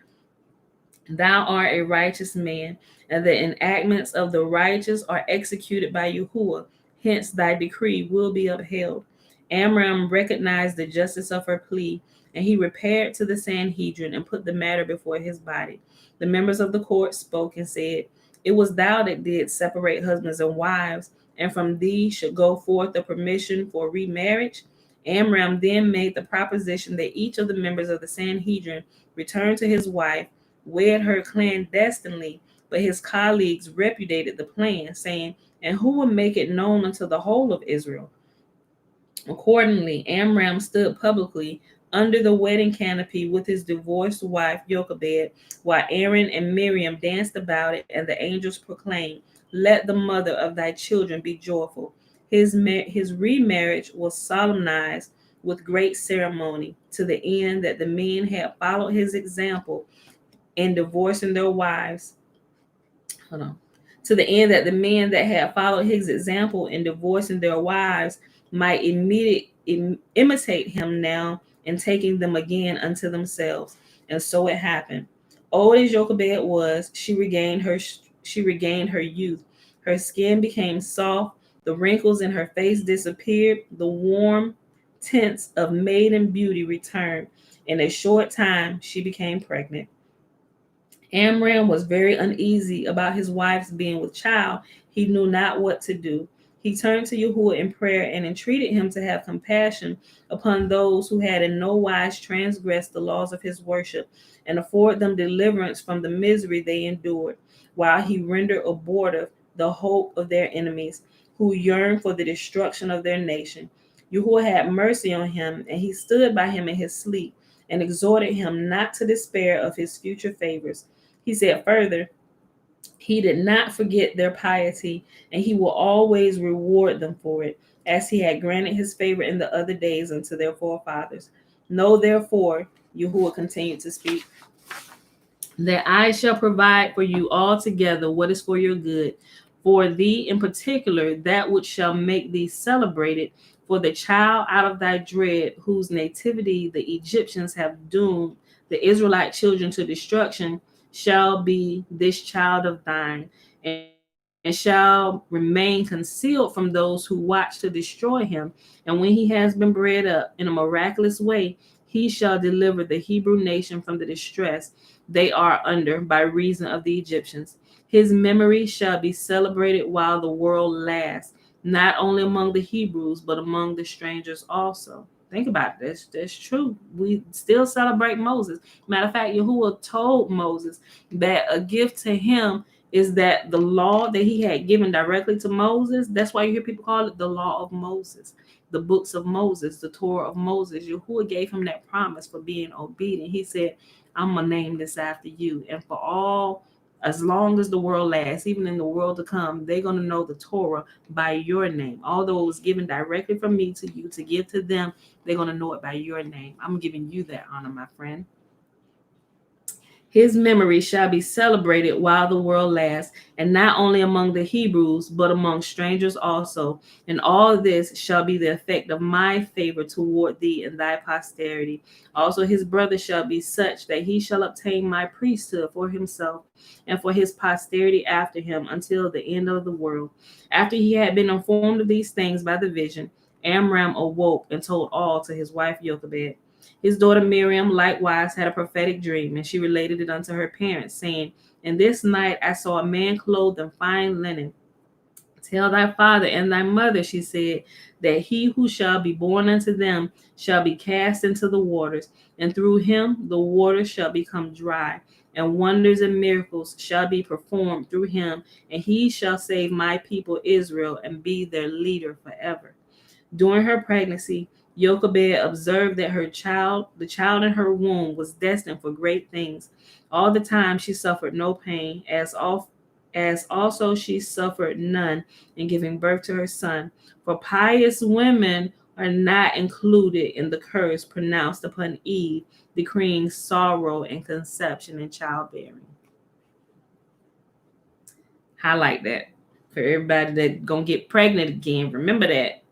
Thou art a righteous man, and the enactments of the righteous are executed by Yahuwah. Hence thy decree will be upheld. Amram recognized the justice of her plea, and he repaired to the Sanhedrin and put the matter before his body. The members of the court spoke and said, It was thou that did separate husbands and wives, and from thee should go forth the permission for remarriage. Amram then made the proposition that each of the members of the Sanhedrin return to his wife, wed her clandestinely, but his colleagues repudiated the plan, saying, And who will make it known unto the whole of Israel? Accordingly, Amram stood publicly under the wedding canopy with his divorced wife Jochebed, while Aaron and Miriam danced about it, and the angels proclaimed, Let the mother of thy children be joyful. His remarriage was solemnized with great ceremony, to the end that the men had followed his example in divorcing their wives. Hold on. To the end that the men that had followed his example in divorcing their wives might imitate him now in taking them again unto themselves. And so it happened. Old as Jochebed was, she regained her youth. Her skin became soft, the wrinkles in her face disappeared, the warm tints of maiden beauty returned. In a short time, she became pregnant. Amram was very uneasy about his wife's being with child. He knew not what to do. He turned to Yahuwah in prayer and entreated him to have compassion upon those who had in no wise transgressed the laws of his worship, and afford them deliverance from the misery they endured, while he rendered abortive the hope of their enemies, who yearned for the destruction of their nation. Yahuwah had mercy on him, and he stood by him in his sleep, and exhorted him not to despair of his future favors. He said further, He did not forget their piety, and he will always reward them for it, as he had granted his favor in the other days unto their forefathers. Know therefore, Yahuwah continued to speak, that I shall provide for you altogether what is for your good, for thee in particular that which shall make thee celebrated, for the child out of thy dread, whose nativity the Egyptians have doomed the Israelite children to destruction, shall be this child of thine, and shall remain concealed from those who watch to destroy him. And when he has been bred up in a miraculous way, he shall deliver the Hebrew nation from the distress they are under by reason of the Egyptians. His memory shall be celebrated while the world lasts, not only among the Hebrews, but among the strangers also. Think about it. That's true. We still celebrate Moses. Matter of fact, Yahuwah told Moses that a gift to him is that the law that he had given directly to Moses, that's why you hear people call it the law of Moses, the books of Moses, the Torah of Moses. Yahuwah gave him that promise for being obedient. He said, I'm going to name this after you. And for all, as long as the world lasts, even in the world to come, they're going to know the Torah by your name. Although it was given directly from me to you to give to them, they're going to know it by your name. I'm giving you that honor, my friend. His memory shall be celebrated while the world lasts, and not only among the Hebrews, but among strangers also. And all this shall be the effect of my favor toward thee and thy posterity. Also his brother shall be such that he shall obtain my priesthood for himself and for his posterity after him until the end of the world. After he had been informed of these things by the vision, Amram awoke and told all to his wife Jochebed. His daughter Miriam likewise had a prophetic dream, and she related it unto her parents, saying, "And this night I saw a man clothed in fine linen. Tell thy father and thy mother," she said, "that he who shall be born unto them shall be cast into the waters, and through him the waters shall become dry, and wonders and miracles shall be performed through him, and he shall save my people Israel and be their leader forever." During her pregnancy, Jochebed observed that the child in her womb, was destined for great things. All the time she suffered no pain, as also she suffered none in giving birth to her son. For pious women are not included in the curse pronounced upon Eve, decreeing sorrow and conception and childbearing. Highlight that for everybody that gonna get pregnant again. Remember that.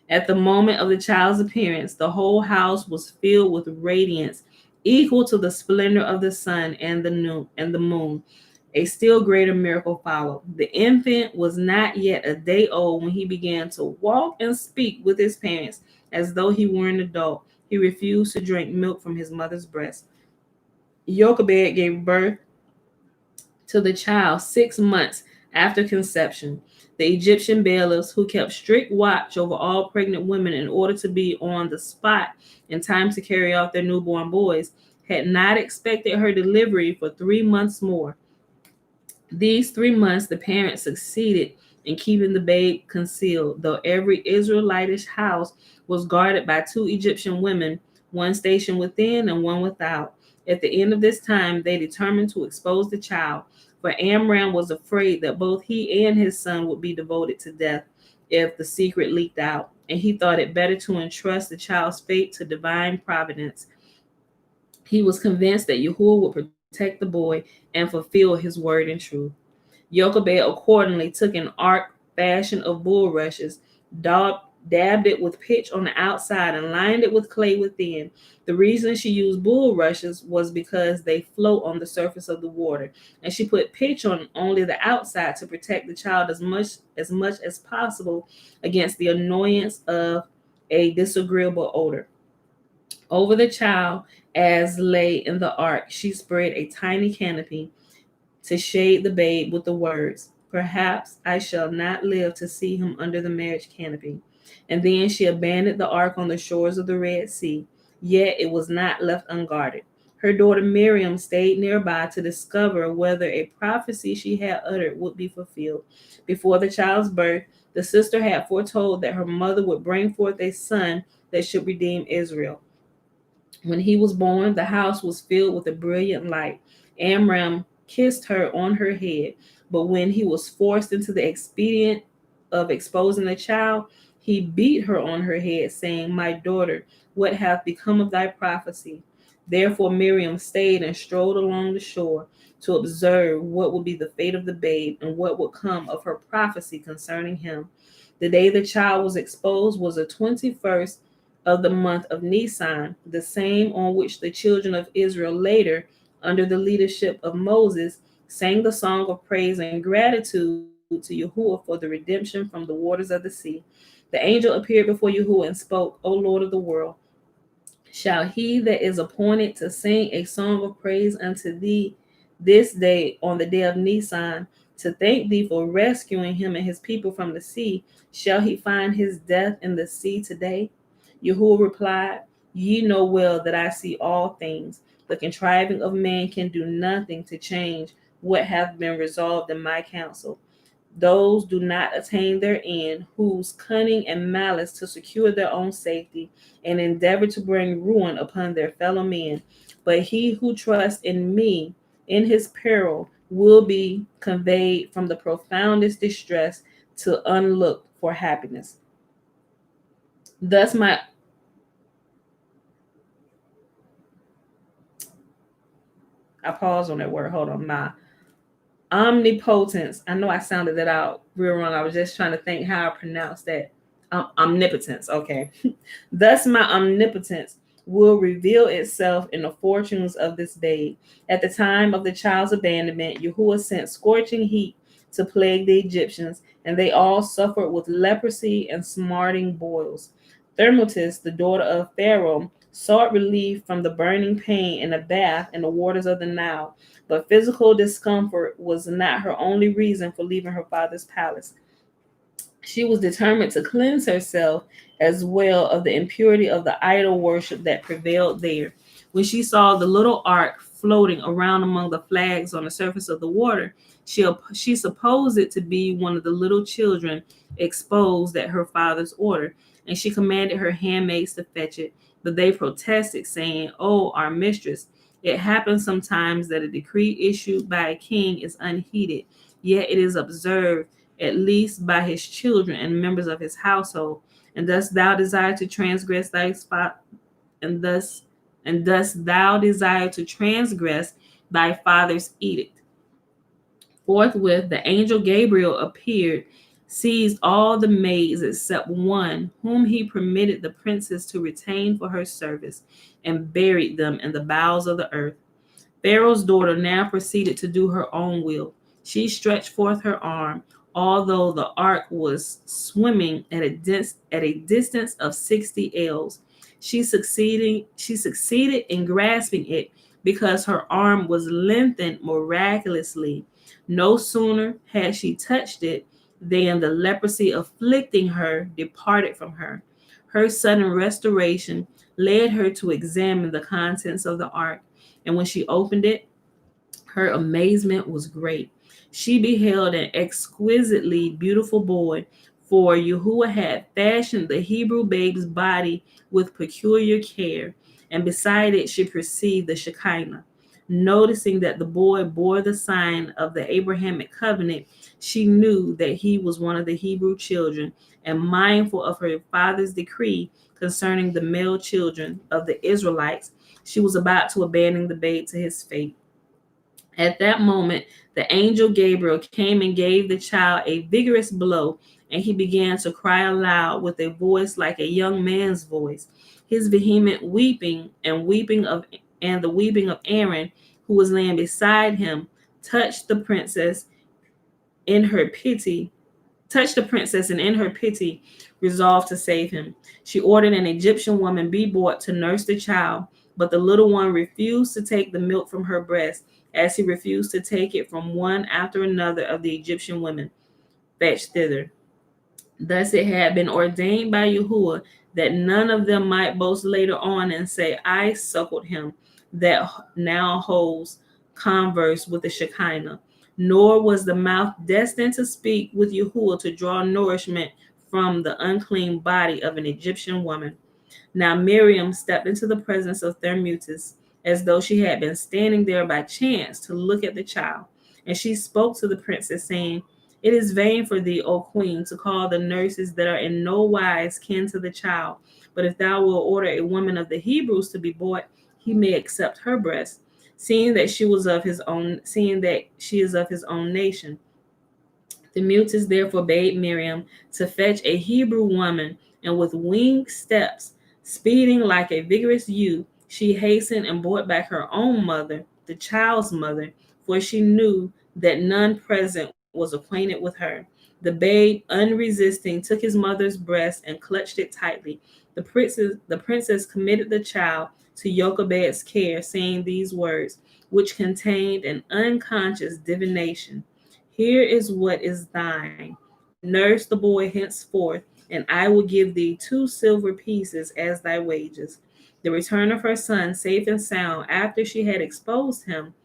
At the moment of the child's appearance, the whole house was filled with radiance equal to the splendor of the sun and the moon. A still greater miracle followed. The infant was not yet a day old when he began to walk and speak with his parents as though he were an adult. He refused to drink milk from his mother's breast. Jochebed gave birth to the child 6 months after conception. The Egyptian bailiffs, who kept strict watch over all pregnant women in order to be on the spot in time to carry off their newborn boys, had not expected her delivery for 3 months more. These 3 months, the parents succeeded in keeping the babe concealed, though every Israelitish house was guarded by two Egyptian women, one stationed within and one without. At the end of this time, they determined to expose the child, for Amram was afraid that both he and his son would be devoted to death if the secret leaked out, and he thought it better to entrust the child's fate to divine providence. He was convinced that Yahuwah would protect the boy and fulfill his word in truth. Jochebed accordingly took an ark fashioned of bulrushes, dabbed it with pitch on the outside, and lined it with clay within. The reason she used bulrushes was because they float on the surface of the water, and she put pitch on only the outside to protect the child as much as possible against the annoyance of a disagreeable odor. Over the child, as lay in the ark, she spread a tiny canopy to shade the babe with the words, "Perhaps I shall not live to see him under the marriage canopy." And then she abandoned the ark on the shores of the Red Sea, yet it was not left unguarded. Her daughter Miriam stayed nearby to discover whether a prophecy she had uttered would be fulfilled. Before the child's birth, the sister had foretold that her mother would bring forth a son that should redeem Israel. When he was born, the house was filled with a brilliant light. Amram kissed her on her head, but when he was forced into the expedient of exposing the child, he beat her on her head, saying, "My daughter, what hath become of thy prophecy?" Therefore Miriam stayed and strolled along the shore to observe what would be the fate of the babe and what would come of her prophecy concerning him. The day the child was exposed was the 21st of the month of Nisan, the same on which the children of Israel later, under the leadership of Moses, sang the song of praise and gratitude to Yahuwah for the redemption from the waters of the sea. The angel appeared before Yahuwah and spoke, "O Lord of the world, shall he that is appointed to sing a song of praise unto thee this day on the day of Nisan, to thank thee for rescuing him and his people from the sea, shall he find his death in the sea today?" Yahuwah replied, "Ye know well that I see all things. The contriving of man can do nothing to change what hath been resolved in my counsel. Those do not attain their end, whose cunning and malice to secure their own safety and endeavor to bring ruin upon their fellow men. But he who trusts in me in his peril will be conveyed from the profoundest distress to unlooked for happiness. Thus my I pause on that word. Hold on, my omnipotence. I know I sounded that out real wrong. I was just trying to think how I pronounce that. Omnipotence. Okay. Thus, my omnipotence will reveal itself in the fortunes of this babe. At the time of the child's abandonment, Yahuwah sent scorching heat to plague the Egyptians, and they all suffered with leprosy and smarting boils. Thermotis, the daughter of Pharaoh, sought relief from the burning pain in a bath in the waters of the Nile. But physical discomfort was not her only reason for leaving her father's palace. She was determined to cleanse herself as well of the impurity of the idol worship that prevailed there. When she saw the little ark floating around among the flags on the surface of the water, she supposed it to be one of the little children exposed at her father's order, and she commanded her handmaids to fetch it. But they protested, saying, "Oh, our mistress, it happens sometimes that a decree issued by a king is unheeded, yet it is observed at least by his children and members of his household. And thus thou desire to transgress thy spot, and thus thou desire to transgress thy father's edict." Forthwith the angel Gabriel appeared, seized all the maids except one, whom he permitted the princess to retain for her service, and buried them in the bowels of the earth. Pharaoh's daughter now proceeded to do her own will. She stretched forth her arm, although the ark was swimming at a distance of 60 ells. She succeeded in grasping it because her arm was lengthened miraculously. No sooner had she touched it than the leprosy afflicting her departed from her. Her sudden restoration led her to examine the contents of the ark, and when she opened it, her amazement was great. She beheld an exquisitely beautiful boy, for Yahuwah had fashioned the Hebrew babe's body with peculiar care, and beside it she perceived the Shekinah. Noticing that the boy bore the sign of the Abrahamic covenant, she knew that he was one of the Hebrew children, and mindful of her father's decree concerning the male children of the Israelites, she was about to abandon the babe to his fate. At that moment, the angel Gabriel came and gave the child a vigorous blow, and he began to cry aloud with a voice like a young man's voice. His vehement weeping and the weeping of Aaron, who was laying beside him, touched the princess in her pity touched the princess, and in her pity resolved to save him. She ordered an Egyptian woman be brought to nurse the child, but the little one refused to take the milk from her breast, as he refused to take it from one after another of the Egyptian women fetched thither. Thus it had been ordained by Yahuwah that none of them might boast later on and say, "I suckled him," that now holds converse with the Shekinah. Nor was the mouth destined to speak with Yahuwah to draw nourishment from the unclean body of an Egyptian woman. Now Miriam stepped into the presence of Thermutis, as though she had been standing there by chance to look at the child. And she spoke to the princess, saying, "It is vain for thee, O queen, to call the nurses that are in no wise kin to the child. But if thou wilt order a woman of the Hebrews to be brought, he may accept her breast, seeing that she is of his own nation." The Mutis therefore bade Miriam to fetch a Hebrew woman, and with winged steps, speeding like a vigorous youth, she hastened and brought back her own mother, the child's mother, for she knew that none present was acquainted with her. The babe, unresisting, took his mother's breast and clutched it tightly. The princess committed the child to Jochebed's care, saying these words, which contained an unconscious divination: "Here is what is thine. Nurse the boy henceforth, and I will give thee 2 silver pieces as thy wages." The return of her son, safe and sound, after she had exposed him,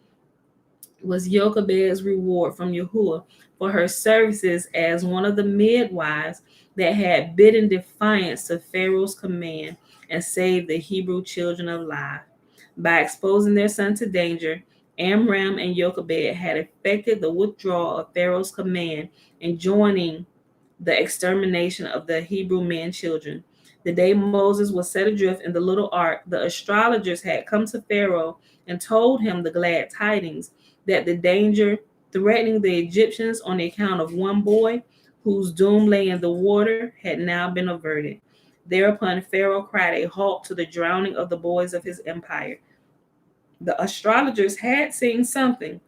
was Jochebed's reward from Yahuwah for her services as one of the midwives that had bidden defiance to Pharaoh's command and saved the Hebrew children alive. By exposing their son to danger, Amram and Jochebed had effected the withdrawal of Pharaoh's command and joining the extermination of the Hebrew man children. The day Moses was set adrift in the little ark, the astrologers had come to Pharaoh and told him the glad tidings that the danger threatening the Egyptians on the account of one boy, whose doom lay in the water, had now been averted. Thereupon Pharaoh cried a halt to the drowning of the boys of his empire. The astrologers had seen something,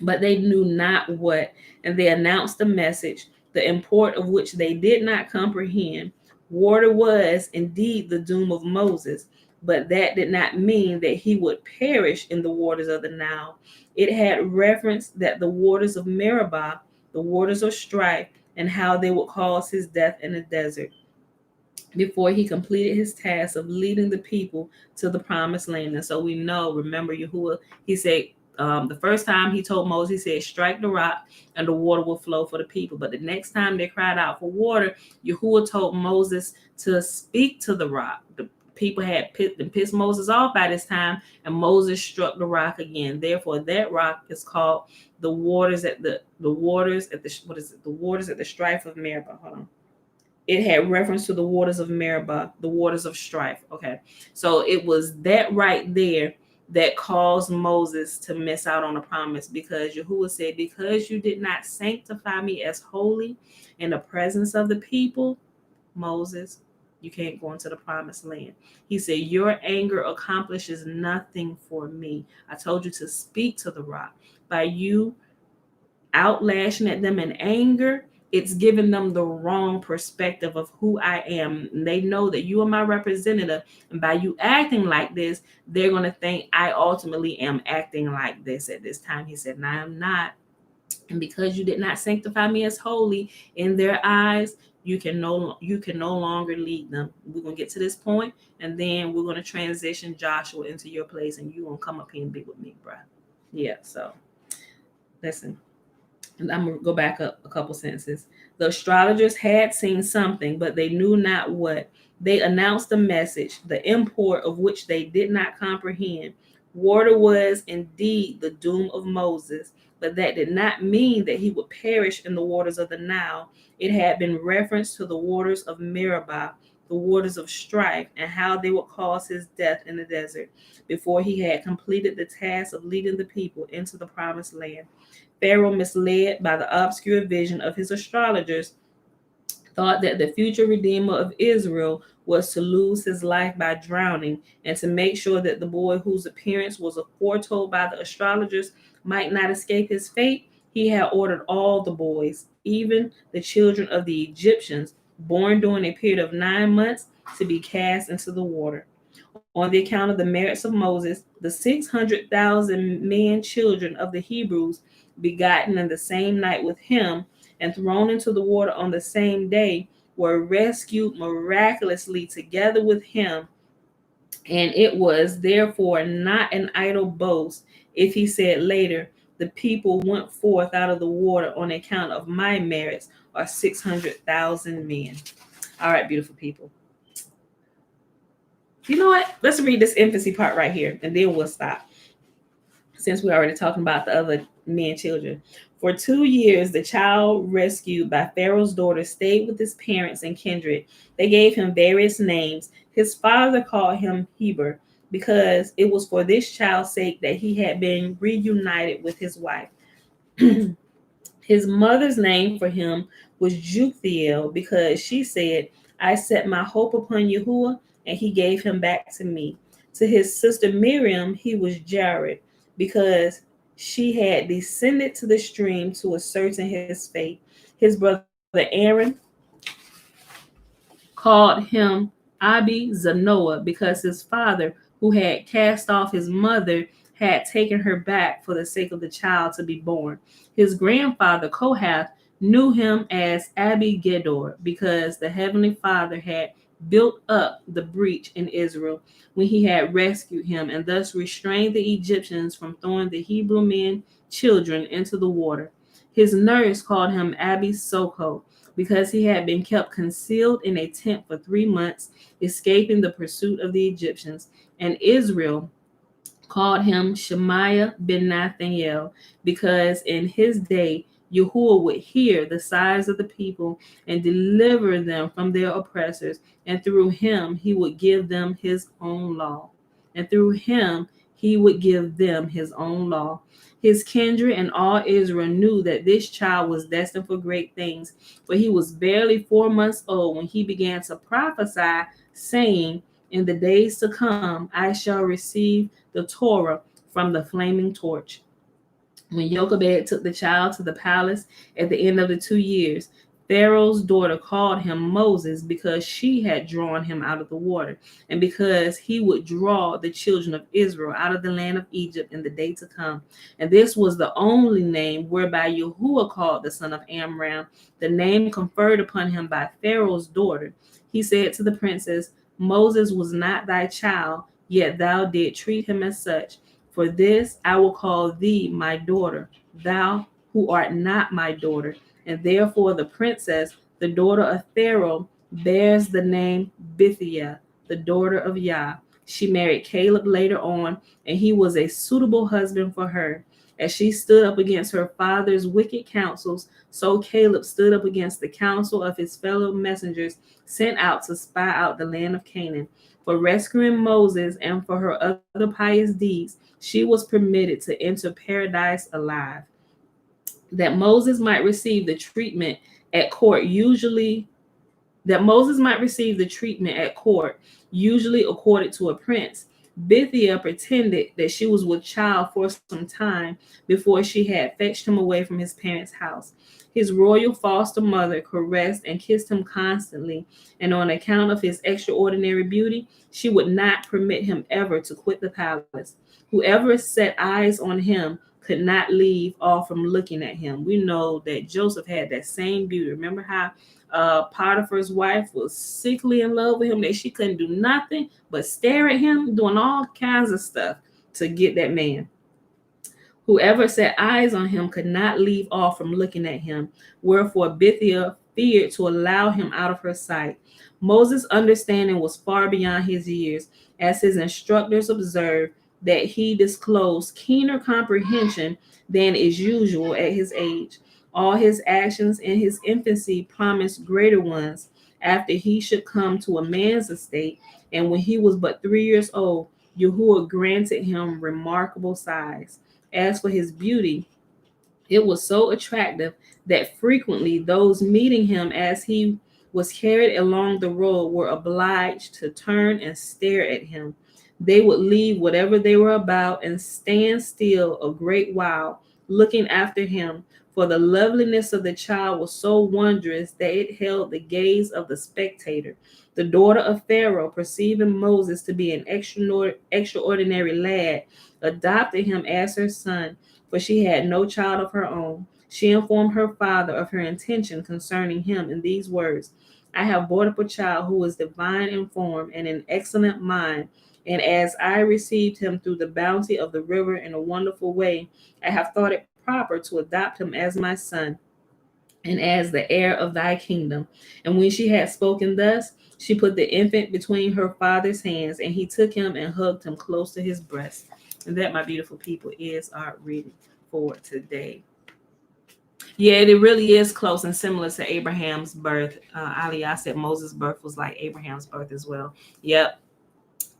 but they knew not what, and they announced a message, the import of which they did not comprehend. Water was indeed the doom of Moses, but that did not mean that he would perish in the waters of the Nile. It had reference that the waters of Meribah, the waters of strife, and how they would cause his death in the desert before he completed his task of leading the people to the promised land. And so we know, remember Yahuwah, he said, the first time he told Moses, he said, strike the rock and the water will flow for the people. But the next time they cried out for water, Yahuwah told Moses to speak to the rock. The people had pissed Moses off by this time, and Moses struck the rock again. Therefore, that rock is called the waters at the waters at the what is it? The waters at the strife of Meribah. Hold on. It had reference to the waters of Meribah, the waters of strife. Okay. So it was that right there that caused Moses to miss out on the promise, because Yahuwah said, because you did not sanctify me as holy in the presence of the people, Moses, you can't go into the promised land. He said, your anger accomplishes nothing for me. I told you to speak to the rock. By you outlashing at them in anger, it's giving them the wrong perspective of who I am. And they know that you are my representative. And by you acting like this, they're going to think I ultimately am acting like this at this time. He said, no, I'm not. And because you did not sanctify me as holy in their eyes, you can no longer lead them. We're going to get to this point, and then we're going to transition Joshua into your place, and you're going to come up here and be with me, bro. Yeah, so listen. And I'm going to go back up a couple sentences. The astrologers had seen something, but they knew not what. They announced a message, the import of which they did not comprehend. Water was indeed the doom of Moses, but that did not mean that he would perish in the waters of the Nile. It had been reference to the waters of Meribah, the waters of strife, and how they would cause his death in the desert before he had completed the task of leading the people into the promised land. Pharaoh, misled by the obscure vision of his astrologers, thought that the future redeemer of Israel was to lose his life by drowning, and to make sure that the boy whose appearance was foretold by the astrologers might not escape his fate, he had ordered all the boys, even the children of the Egyptians, born during a period of 9 months, to be cast into the water. On the account of the merits of Moses, the 600,000 man children of the Hebrews, begotten in the same night with him, and thrown into the water on the same day, were rescued miraculously together with him. And it was therefore not an idle boast if he said later, the people went forth out of the water on account of my merits, or 600,000 men. All right, beautiful people. You know what? Let's read this infancy part right here, and then we'll stop, since we're already talking about the other men children. For 2 years, the child rescued by Pharaoh's daughter stayed with his parents and kindred. They gave him various names. His father called him Heber, because it was for this child's sake that he had been reunited with his wife. His mother's name for him was Juthiel, because she said, I set my hope upon Yahuwah, and he gave him back to me. To his sister Miriam, he was Jared, because she had descended to the stream to ascertain his fate. His brother Aaron called him Abi Zanoah, because his father, who had cast off his mother, had taken her back for the sake of the child to be born. His grandfather Kohath knew him as Abi Gedor, because the heavenly Father had built up the breach in Israel when he had rescued him, and thus restrained the Egyptians from throwing the Hebrew men children into the water. His nurse called him Abi Soko, because he had been kept concealed in a tent for 3 months, escaping the pursuit of the Egyptians. And Israel called him Shemaiah ben Nathaniel, because in his day Yahuwah would hear the sighs of the people and deliver them from their oppressors, and through him he would give them his own law. And through him he would give them his own law. His kindred and all Israel knew that this child was destined for great things, for he was barely 4 months old when he began to prophesy, saying, in the days to come, I shall receive the Torah from the flaming torch. When Jochebed took the child to the palace at the end of the 2 years, Pharaoh's daughter called him Moses because she had drawn him out of the water, and because he would draw the children of Israel out of the land of Egypt in the day to come. And this was the only name whereby Yahuwah called the son of Amram, the name conferred upon him by Pharaoh's daughter. He said to the princess, Moses was not thy child, yet thou did treat him as such. For this I will call thee my daughter, thou who art not my daughter. And therefore the princess, the daughter of Pharaoh, bears the name Bithiah, the daughter of Yah. She married Caleb later on, and he was a suitable husband for her. As she stood up against her father's wicked counsels, so Caleb stood up against the counsel of his fellow messengers sent out to spy out the land of Canaan. For rescuing Moses and for her other pious deeds, she was permitted to enter paradise alive. That Moses might receive the treatment at court usually that Moses might receive the treatment at court usually accorded to a prince. Bithiah pretended that she was with child for some time before she had fetched him away from his parents' house. His royal foster mother caressed and kissed him constantly, and on account of his extraordinary beauty, she would not permit him ever to quit the palace. Whoever set eyes on him could not leave off from looking at him. We know that Joseph had that same beauty. Remember how Potiphar's wife was sickly in love with him, that she couldn't do nothing but stare at him, doing all kinds of stuff to get that man. Whoever set eyes on him could not leave off from looking at him. Wherefore Bithiah feared to allow him out of her sight. Moses' understanding was far beyond his years, as his instructors observed that he disclosed keener comprehension than is usual at his age. All his actions in his infancy promised greater ones after he should come to a man's estate, and when he was but 3 years old, Yahuwah granted him remarkable size. As for his beauty, it was so attractive that frequently those meeting him as he was carried along the road were obliged to turn and stare at him. They would leave whatever they were about and stand still a great while, looking after him, for the loveliness of the child was so wondrous that it held the gaze of the spectator. The daughter of Pharaoh, perceiving Moses to be an extraordinary lad, adopted him as her son, for she had no child of her own. She informed her father of her intention concerning him in these words: I have brought up a child who is divine in form and in excellent mind. And as I received him through the bounty of the river in a wonderful way, I have thought it proper to adopt him as my son and as the heir of thy kingdom. And when she had spoken thus, she put the infant between her father's hands, and he took him and hugged him close to his breast. And that, my beautiful people, is our reading for today. Yeah, it really is close and similar to Abraham's birth. Aliyah said Moses' birth was like Abraham's birth as well. Yep.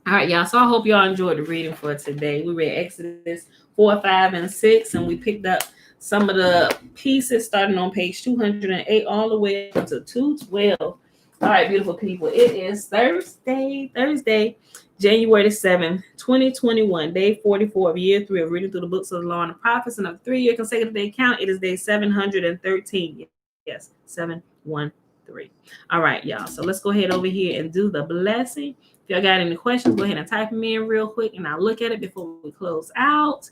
All right, y'all. So I hope y'all enjoyed the reading for today. We read Exodus 4, 5, and 6, and we picked up some of the pieces starting on page 208 all the way up to 212. All right, beautiful people. It is Thursday, January 7th, 2021, day 44 of year 3 of reading through the books of the law and the prophets, and of 3-year consecutive day count. It is day 713. Yes, 713. All right, y'all. So let's go ahead over here and do the blessing. If y'all got any questions, go ahead and type them in real quick, and I'll look at it before we close out.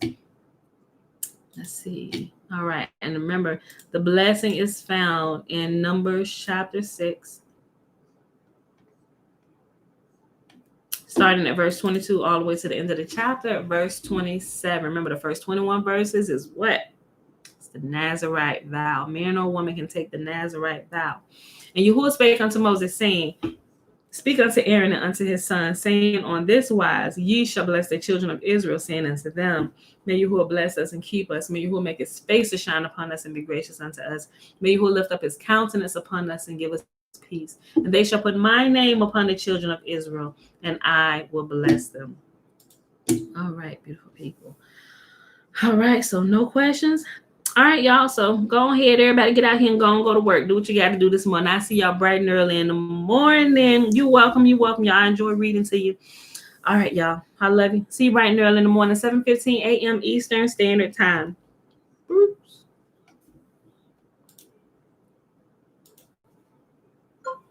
Let's see. All right. And remember, the blessing is found in Numbers chapter 6, starting at verse 22 all the way to the end of the chapter, verse 27. Remember, the first 21 verses is what? It's the Nazarite vow. Man or woman can take the Nazarite vow. And Yahuwah spake unto Moses, saying, Speak unto Aaron and unto his sons, saying, On this wise ye shall bless the children of Israel, saying unto them, May Yahuwah bless us and keep us. May Yahuwah make his face to shine upon us and be gracious unto us. May Yahuwah lift up his countenance upon us and give us peace. And they shall put my name upon the children of Israel, and I will bless them. All right, beautiful people. All right, so no questions. All right, y'all. So go ahead, everybody, get out here and go to work. Do what you got to do this morning. I see y'all bright and early in the morning. You're welcome. Y'all. I enjoy reading to you. All right, y'all. I love you. See you bright and early in the morning, 7:15 a.m. Eastern Standard Time.